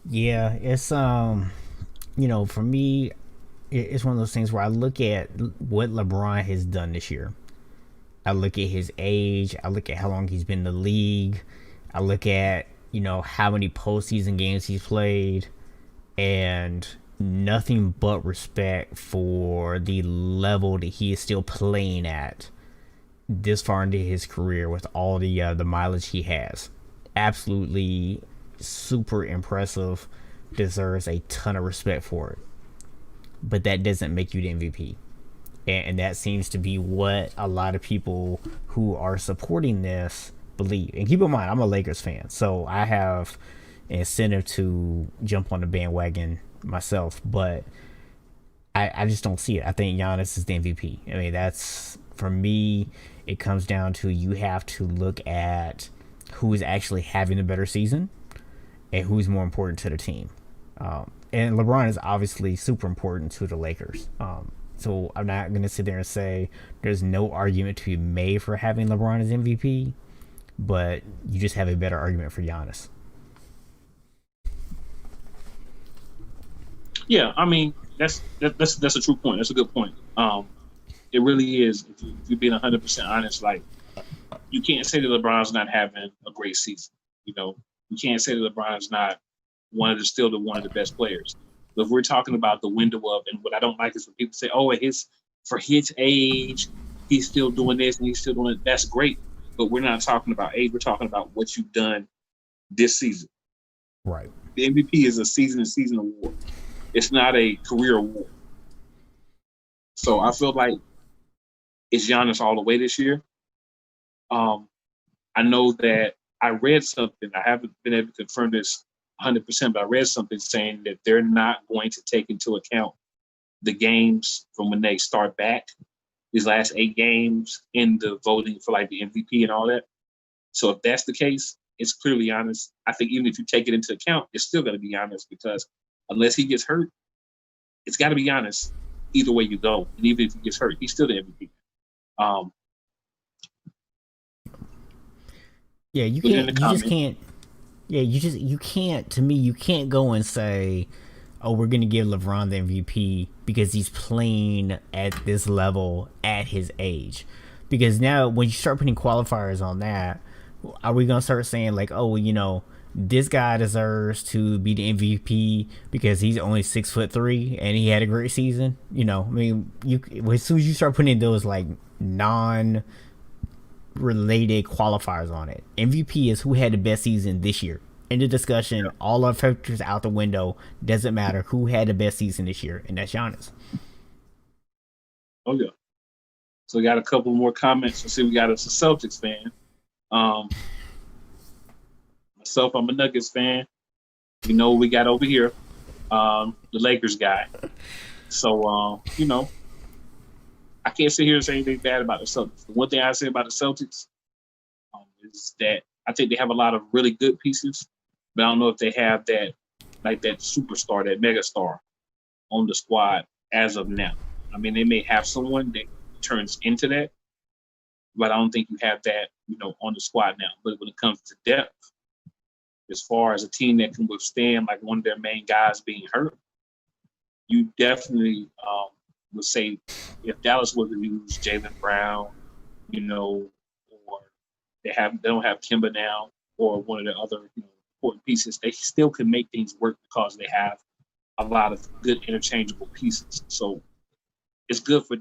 S1: Yeah, it's for me, it's one of those things where I look at what LeBron has done this year, I look at his age. I look at how long he's been in the league. I look at, how many postseason games he's played, and nothing but respect for the level that he is still playing at this far into his career with all the mileage he has. Absolutely super impressive. Deserves a ton of respect for it. But that doesn't make you the MVP. And that seems to be what a lot of people who are supporting this believe. And keep in mind, I'm a Lakers fan, so I have an incentive to jump on the bandwagon myself. But I just don't see it. I think Giannis is the MVP. I mean, that's, for me, it comes down to, you have to look at who is actually having a better season and who's more important to the team. And LeBron is obviously super important to the Lakers. So I'm not going to sit there and say there's no argument to be made for having LeBron as MVP, but you just have a better argument for Giannis.
S2: Yeah, I mean that's a true point. That's a good point. It really is. If you're being 100% honest, like, you can't say that LeBron's not having a great season. You can't say that LeBron's not one of the best players. But if we're talking about the window of, and what I don't like is when people say, "Oh, for his age, he's still doing this and he's still doing it." That's great, but we're not talking about age. We're talking about what you've done this season.
S1: Right.
S2: The MVP is a season award. It's not a career award. So I feel like it's Giannis all the way this year. I know that I read something. I haven't been able to confirm this 100%, but I read something saying that they're not going to take into account the games from when they start back, these last 8 games, in the voting for like the MVP and all that. So if that's the case, it's clearly Giannis. I think even if you take it into account, it's still going to be Giannis, because unless he gets hurt, it's got to be Giannis either way you go. And even if he gets hurt, he's still the MVP.
S1: Yeah, you can't. You just can't. Yeah, you can't. To me, you can't go and say, "Oh, we're going to give LeBron the MVP because he's playing at this level at his age." Because now, when you start putting qualifiers on that, are we going to start saying like, "Oh, this guy deserves to be the MVP because he's only 6'3" and he had a great season"? I mean, as soon as you start putting those like non-related qualifiers on it, MVP is who had the best season this year. In the discussion, all our factors out the window. Doesn't matter who had the best season this year, and that's Giannis.
S2: Oh yeah. So we got a couple more comments. Let's see, we got a Celtics fan. Myself, I'm a Nuggets fan. We got over here the Lakers guy. So I can't sit here and say anything bad about the Celtics. The one thing I say about the Celtics is that I think they have a lot of really good pieces, but I don't know if they have that superstar, that mega star on the squad as of now. I mean, they may have someone that turns into that, but I don't think you have that, on the squad now. But when it comes to depth, as far as a team that can withstand like one of their main guys being hurt, you definitely would say if Dallas was to use Jaylen Brown, or they don't have Kemba now, or one of the other important pieces, they still can make things work because they have a lot of good interchangeable pieces. So it's good for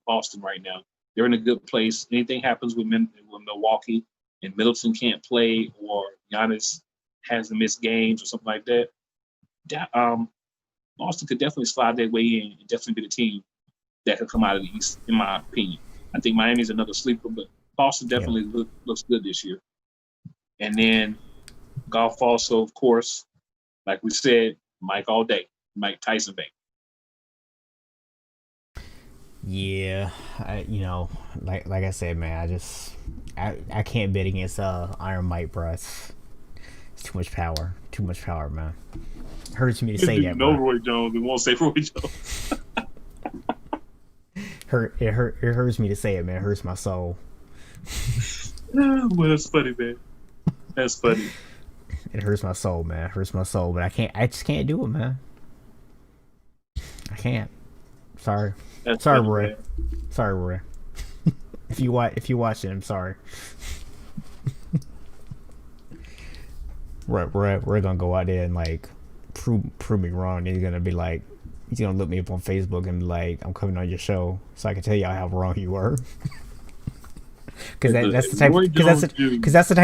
S2: Boston right now. They're in a good place. Anything happens with Milwaukee and Middleton can't play, or Giannis has to miss games or something like that, Boston could definitely slide their way in and definitely be the team that could come out of the East, in my opinion. I think Miami's another sleeper, but Boston definitely looks good this year. And then golf also, of course, like we said, Mike all day, Mike Tyson Bank.
S1: Yeah, like I said, man, I can't bet against Iron Mike, bro. It's too much power, man. Hurts me to say that, bro.
S2: Roy Jones, we won't say Roy Jones.
S1: It hurts me to say it, man. It hurts my soul.
S2: Well, that's funny, man. That's funny.
S1: It hurts my soul, man. It hurts my soul, but I just can't do it, man. I can't. Sorry.
S2: That's
S1: Sorry,
S2: funny,
S1: Roy.
S2: Man.
S1: Sorry, Roy. if you watch it, I'm sorry. We're gonna go out there and like prove me wrong. And he's gonna be like, he's gonna look me up on Facebook and be like, I'm coming on your show so I can tell y'all how wrong you were. Because that's the type. Because that's the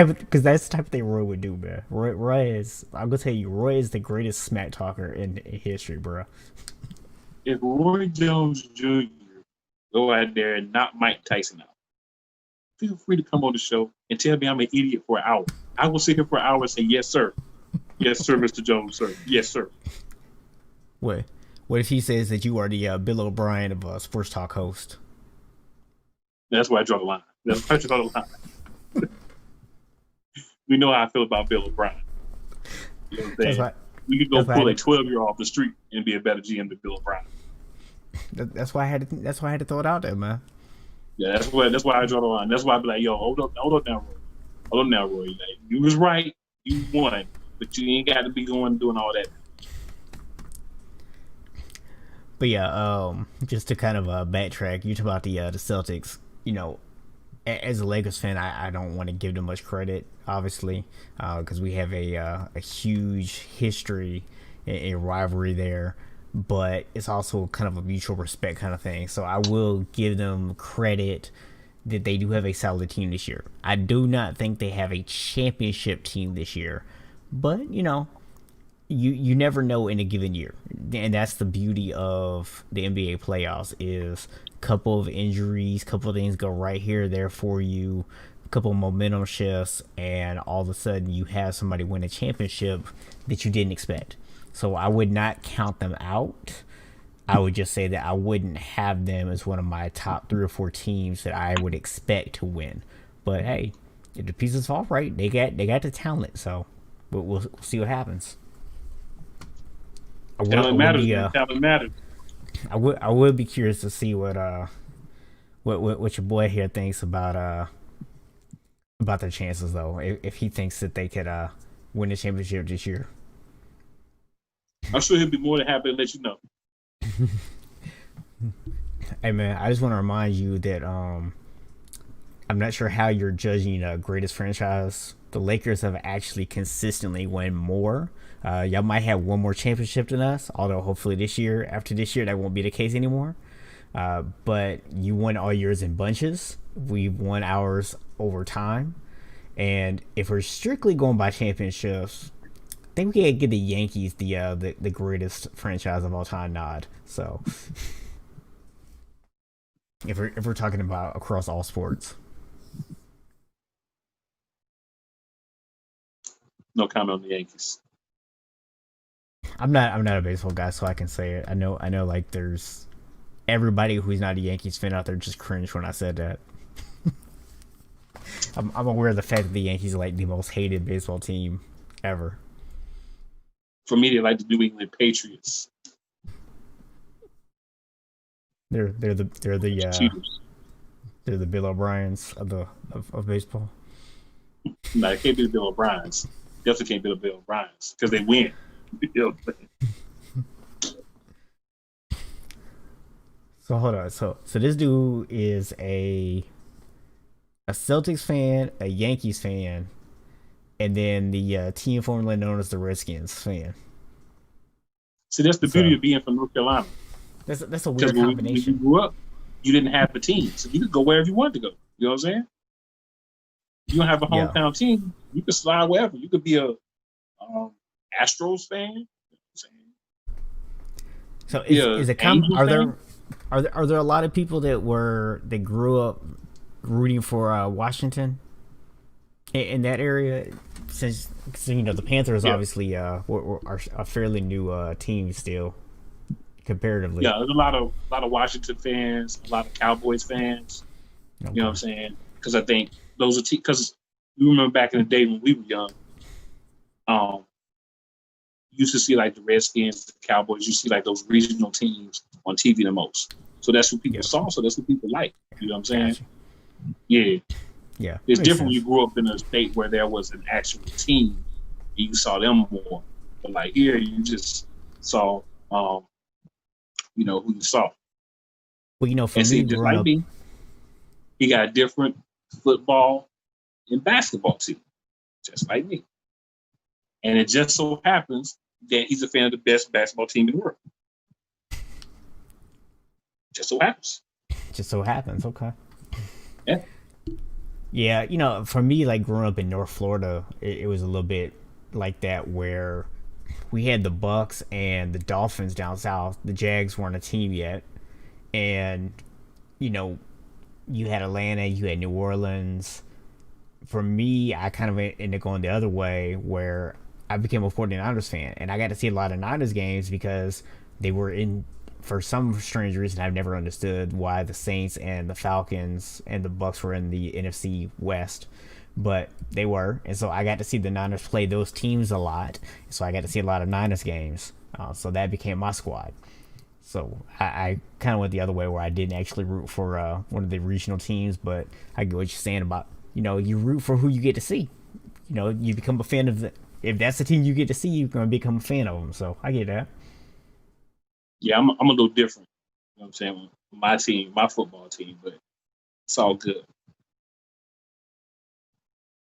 S1: type of thing Roy would do, man. Roy is. I'm gonna tell you, Roy is the greatest smack talker in history, bro.
S2: If Roy Jones Jr. go out there and knock Mike Tyson out, feel free to come on the show and tell me I'm an idiot for an hour. I will sit here for an hour and say, yes, sir. Yes, sir, Mr. Jones, sir. Yes, sir.
S1: What if he says that you are the Bill O'Brien of sports talk host?
S2: That's where I draw the line. That's where I draw the line. We know how I feel about Bill O'Brien. You know what I'm saying? We could go pull a 12-year-old off the street and be a better GM than Bill O'Brien.
S1: That's why I had to throw it out there, man.
S2: Yeah, that's why I draw the line. That's why I be like, yo, hold up now, Roy. Like, you was right, you won, but you ain't got to be doing all that.
S1: But yeah, just to kind of backtrack, you talk about the Celtics. You know, as a Lakers fan, I don't want to give them much credit, obviously, because we have a huge history and rivalry there. But it's also kind of a mutual respect kind of thing. So I will give them credit that they do have a solid team this year. I do not think they have a championship team this year, but you know, you never know in a given year, and that's the beauty of the NBA playoffs. Is a couple of injuries, couple of things go right here, there for you, a couple of momentum shifts, and all of a sudden you have somebody win a championship that you didn't expect. So I would not count them out. I would just say that I wouldn't have them as one of my top 3 or 4 teams that I would expect to win. But hey, if the pieces fall right, they got the talent. So we'll see what happens.
S2: Talent matters.
S1: I would be curious to see what your boy here thinks about their chances though. If he thinks that they could win the championship this year.
S2: I'm sure he'll be more than happy to let you know.
S1: Hey man, I just want to remind you that I'm not sure how you're judging greatest franchise. The Lakers have actually consistently won more. Y'all might have one more championship than us, although hopefully after this year, that won't be the case anymore. But you won all yours in bunches. We've won ours over time. And if we're strictly going by championships, I think we can give the Yankees the greatest franchise of all time nod. So if we're talking about across all sports.
S2: No comment on the Yankees.
S1: I'm not a baseball guy, so I can say it. I know like there's everybody who's not a Yankees fan out there just cringed when I said that. I'm aware of the fact that the Yankees are like the most hated baseball team ever.
S2: For me, they like the New England Patriots.
S1: They're the Bill O'Briens of baseball.
S2: No, it can't be the Bill O'Briens. Definitely can't be the Bill O'Briens because they win.
S1: So hold on. So this dude is a Celtics fan, a Yankees fan, and then the team formerly known as the Redskins fan.
S2: See, that's the beauty of being from North Carolina.
S1: That's a weird combination.
S2: When you grew up, you didn't have a team, so you could go wherever you wanted to go. You know what I'm saying? You don't have a hometown team. You could slide wherever. You could be a Astros fan.
S1: So is it are there a lot of people that grew up rooting for Washington in that area? Since you know the Panthers obviously are a fairly new team still comparatively.
S2: Yeah, there's a lot of Washington fans, a lot of Cowboys fans. Okay. You know what I'm saying? Because I think those are because you remember back in the day when we were young, you used to see like the Redskins, the Cowboys. You see like those regional teams on TV the most. So that's what people saw. So that's what people like. You know what I'm saying?
S1: Gotcha.
S2: Yeah.
S1: Yeah.
S2: It's different when you grew up in a state where there was an actual team and you saw them more. But like here, you just saw, who you saw.
S1: Well, for me, growing up,
S2: He got a different football and basketball team, just like me. And it just so happens that he's a fan of the best basketball team in the world. Just so happens.
S1: Just so happens. Okay.
S2: Yeah.
S1: Yeah, for me, like growing up in North Florida, it was a little bit like that where we had the Bucks and the Dolphins down south. The Jags weren't a team yet, and you know, you had Atlanta, you had New Orleans. For me, I kind of ended up going the other way where I became a 49ers fan, and I got to see a lot of Niners games because they were in. For some strange reason, I've never understood why the Saints and the Falcons and the Bucks were in the NFC West, but they were, and so I got to see the Niners play those teams a lot. So I got to see a lot of Niners games. So that became my squad. So I kind of went the other way where I didn't actually root for one of the regional teams, but I get what you're saying about you root for who you get to see. You become a fan of the. If that's the team you get to see, you're gonna become a fan of them. So I get that.
S2: Yeah, I'm a little different. You know what I'm saying? My team, my football team, but it's all good.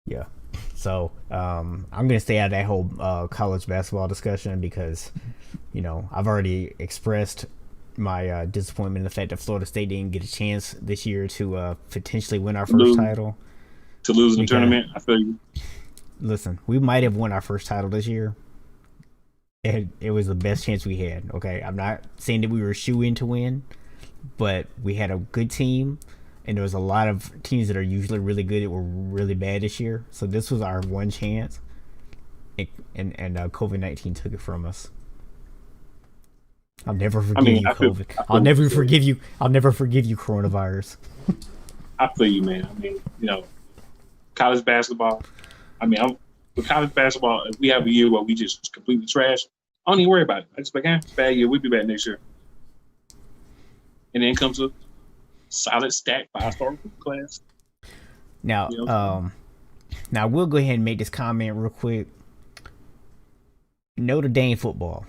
S1: Yeah. So I'm gonna stay out of that whole college basketball discussion because, I've already expressed my disappointment in the fact that Florida State didn't get a chance this year to potentially win our first title.
S2: To lose in the tournament, I feel you.
S1: Listen, we might have won our first title this year. It was the best chance we had. Okay, I'm not saying that we were shoo in to win, but we had a good team, and there was a lot of teams that are usually really good that were really bad this year. So this was our one chance, and COVID-19 took it from us. I'll never forgive you, COVID. I'll never forgive you. I'll never forgive you, coronavirus.
S2: I feel you, man. I mean, college basketball. With college basketball, if we have a year where we just completely trash, I don't even worry about it. I just like, bad year. We'll be back next year. And then comes a solid stack 5-star class.
S1: Now, now we'll go ahead and make this comment real quick. Notre Dame football.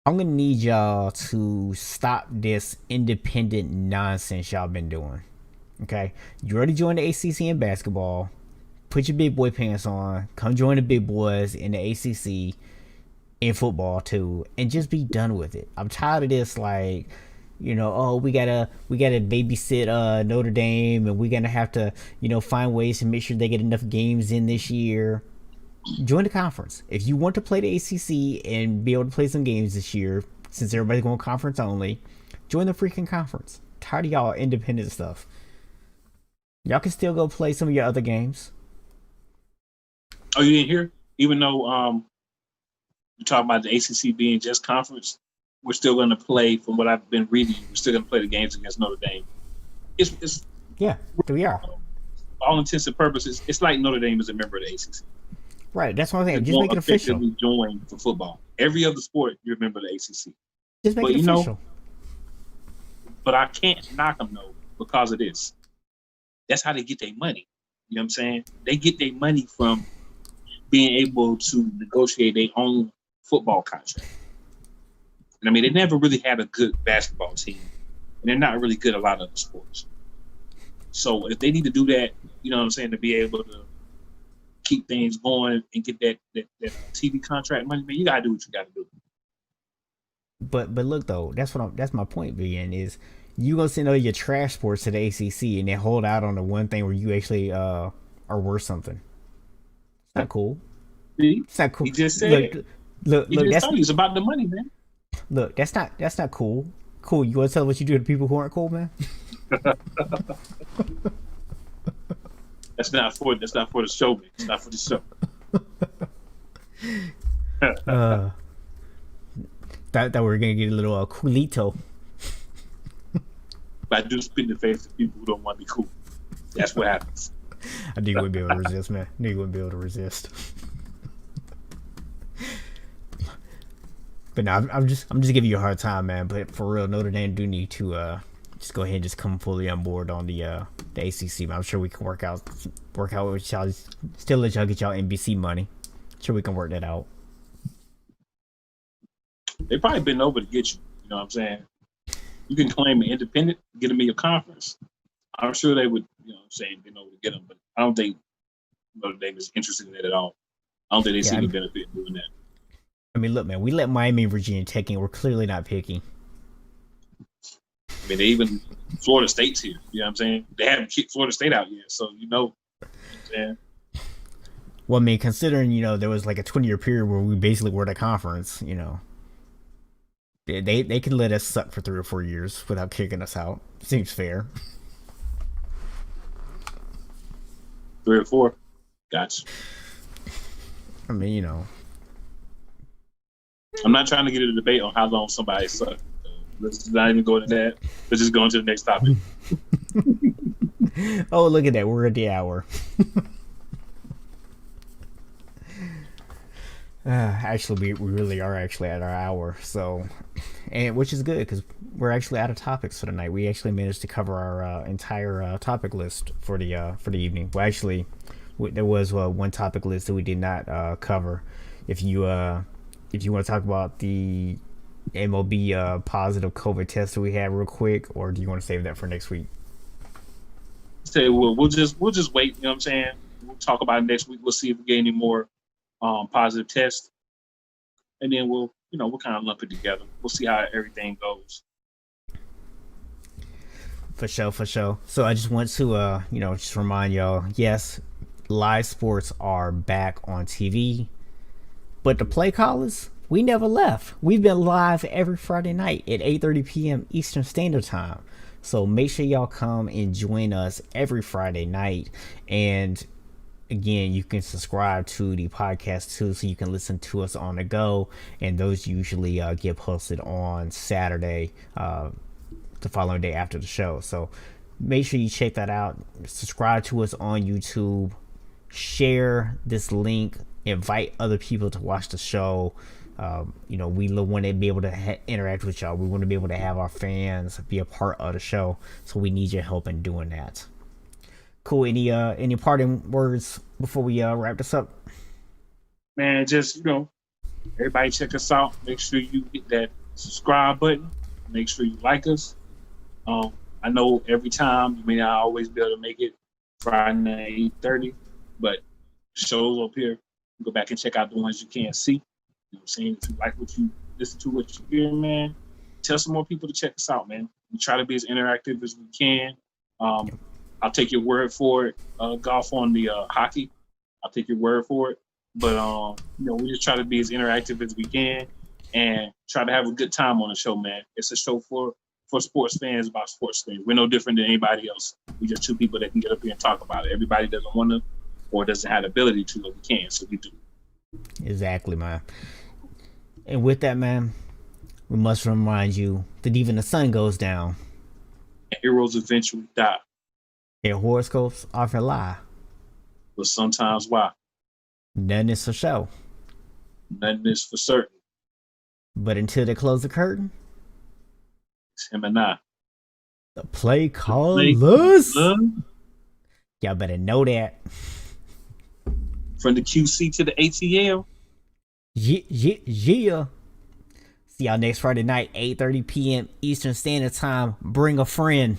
S1: I'm gonna need y'all to stop this independent nonsense y'all been doing. Okay, you already joined the ACC in basketball. Put your big boy pants on. Come join the big boys in the ACC in football too, and just be done with it. I'm tired of this. Like, we gotta babysit Notre Dame, and we're gonna have to find ways to make sure they get enough games in this year. Join the conference if you want to play the ACC and be able to play some games this year. Since everybody's going conference only, join the freaking conference. Tired of y'all independent stuff. Y'all can still go play some of your other games.
S2: Oh, you didn't hear? Even though you talk about the ACC being just conference, we're still going to play. From what I've been reading, we're still going to play the games against Notre Dame. It's
S1: yeah, we are.
S2: All intents and purposes, it's like Notre Dame is a member of the ACC.
S1: Right, that's what I'm saying. Just make it official.
S2: Join for football. Every other sport, you're a member of the ACC.
S1: Just make it official.
S2: But I can't knock them though because of this. That's how they get their money. You know what I'm saying? They get their money from being able to negotiate their own football contract. And they never really had a good basketball team. And they're not really good at a lot of other sports. So if they need to do that, to be able to keep things going and get that TV contract money, man, you gotta do what you gotta do.
S1: But look though, that's my point being is you gonna send all your trash sports to the ACC and then hold out on the one thing where you actually are worth something. It's not cool.
S2: See?
S1: It's not cool.
S2: He just said
S1: look,
S2: it's about the money, man.
S1: Look, that's not cool. Cool. You want to tell what you do to people who aren't cool, man?
S2: That's not for the show, man. It's not for the show.
S1: That we're gonna get a little coolito.
S2: But I do spit in the face of people who don't want to be cool. That's what happens.
S1: I knew you wouldn't be able to resist, man. I knew you wouldn't be able to resist. But no, I'm just giving you a hard time, man. But for real, Notre Dame do need to just go ahead and just come fully on board on the ACC. But I'm sure we can work out with y'all. Still let y'all get y'all NBC money. Sure, we can work that out.
S2: They probably been over to get you. You know what I'm saying? You can claim an independent, get them in your conference. I'm sure they would, you know what I'm saying, they know to get them, but I don't think Notre Dame is interested in that at all. I don't think they see
S1: Yeah,
S2: any benefit in doing that.
S1: I mean, look, man, we let Miami and Virginia take it. We're clearly not picky.
S2: I mean, they even Florida State's here. You know what I'm saying? They haven't kicked Florida State out yet, so you know what I'm saying?
S1: Well, I mean, considering there was like a 20-year period where we basically were the conference, they can let us suck for 3 or 4 years without kicking us out. Seems fair.
S2: 3 or 4. Gotcha.
S1: I mean,
S2: I'm not trying to get into a debate on how long somebody sucked. Let's not even go into that. Let's just go into the next topic.
S1: Oh, look at that. We're at the hour. Actually, we really are actually at our hour. So, and which is good because we're actually out of topics for the night. We actually managed to cover our entire topic list for the evening. Well, actually, there was one topic list that we did not cover. If you want to talk about the MLB positive COVID test that we had real quick, or do you want to save that for next week?
S2: Say we'll just wait. You know what I'm saying? We'll talk about it next week. We'll see if we get any more positive tests, and then we'll kind of lump it together. We'll see how everything goes.
S1: For sure. So I just want to just remind y'all, yes, live sports are back on TV, but the play callers, we never left. We've been live every Friday night at 8:30 p.m. Eastern Standard Time. So make sure y'all come and join us every Friday night. And again, you can subscribe to the podcast too, so you can listen to us on the go. And those usually get posted on Saturday, the following day after the show. So make sure you check that out. Subscribe to us on YouTube. Share this link. Invite other people to watch the show. We want to be able to interact with y'all. We want to be able to have our fans be a part of the show. So we need your help in doing that. Cool. Any parting words before we wrap this up?
S2: Man, just everybody check us out. Make sure you hit that subscribe button. Make sure you like us. I know every time you may not always be able to make it Friday night 8:30, but shows up here. Go back and check out the ones you can't see. You know what I'm saying? If you like what you listen to, what you hear, man, tell some more people to check us out, man. We try to be as interactive as we can. I'll take your word for it. Golf on the hockey, I'll take your word for it. But we just try to be as interactive as we can and try to have a good time on the show, man. It's a show for sports fans about sports things. We're no different than anybody else. We're just two people that can get up here and talk about it. Everybody doesn't want to or doesn't have the ability to, but we can, so we do.
S1: Exactly, man. And with that, man, we must remind you that even the sun goes down.
S2: Heroes eventually die.
S1: Their horoscopes often lie.
S2: But sometimes why?
S1: Nothing is for show.
S2: Nothing is for certain.
S1: But until they close the curtain,
S2: it's him and I.
S1: The play callers. Y'all better know that.
S2: From the QC to the ATL.
S1: Yeah. See y'all next Friday night, 8:30 p.m. Eastern Standard Time. Bring a friend.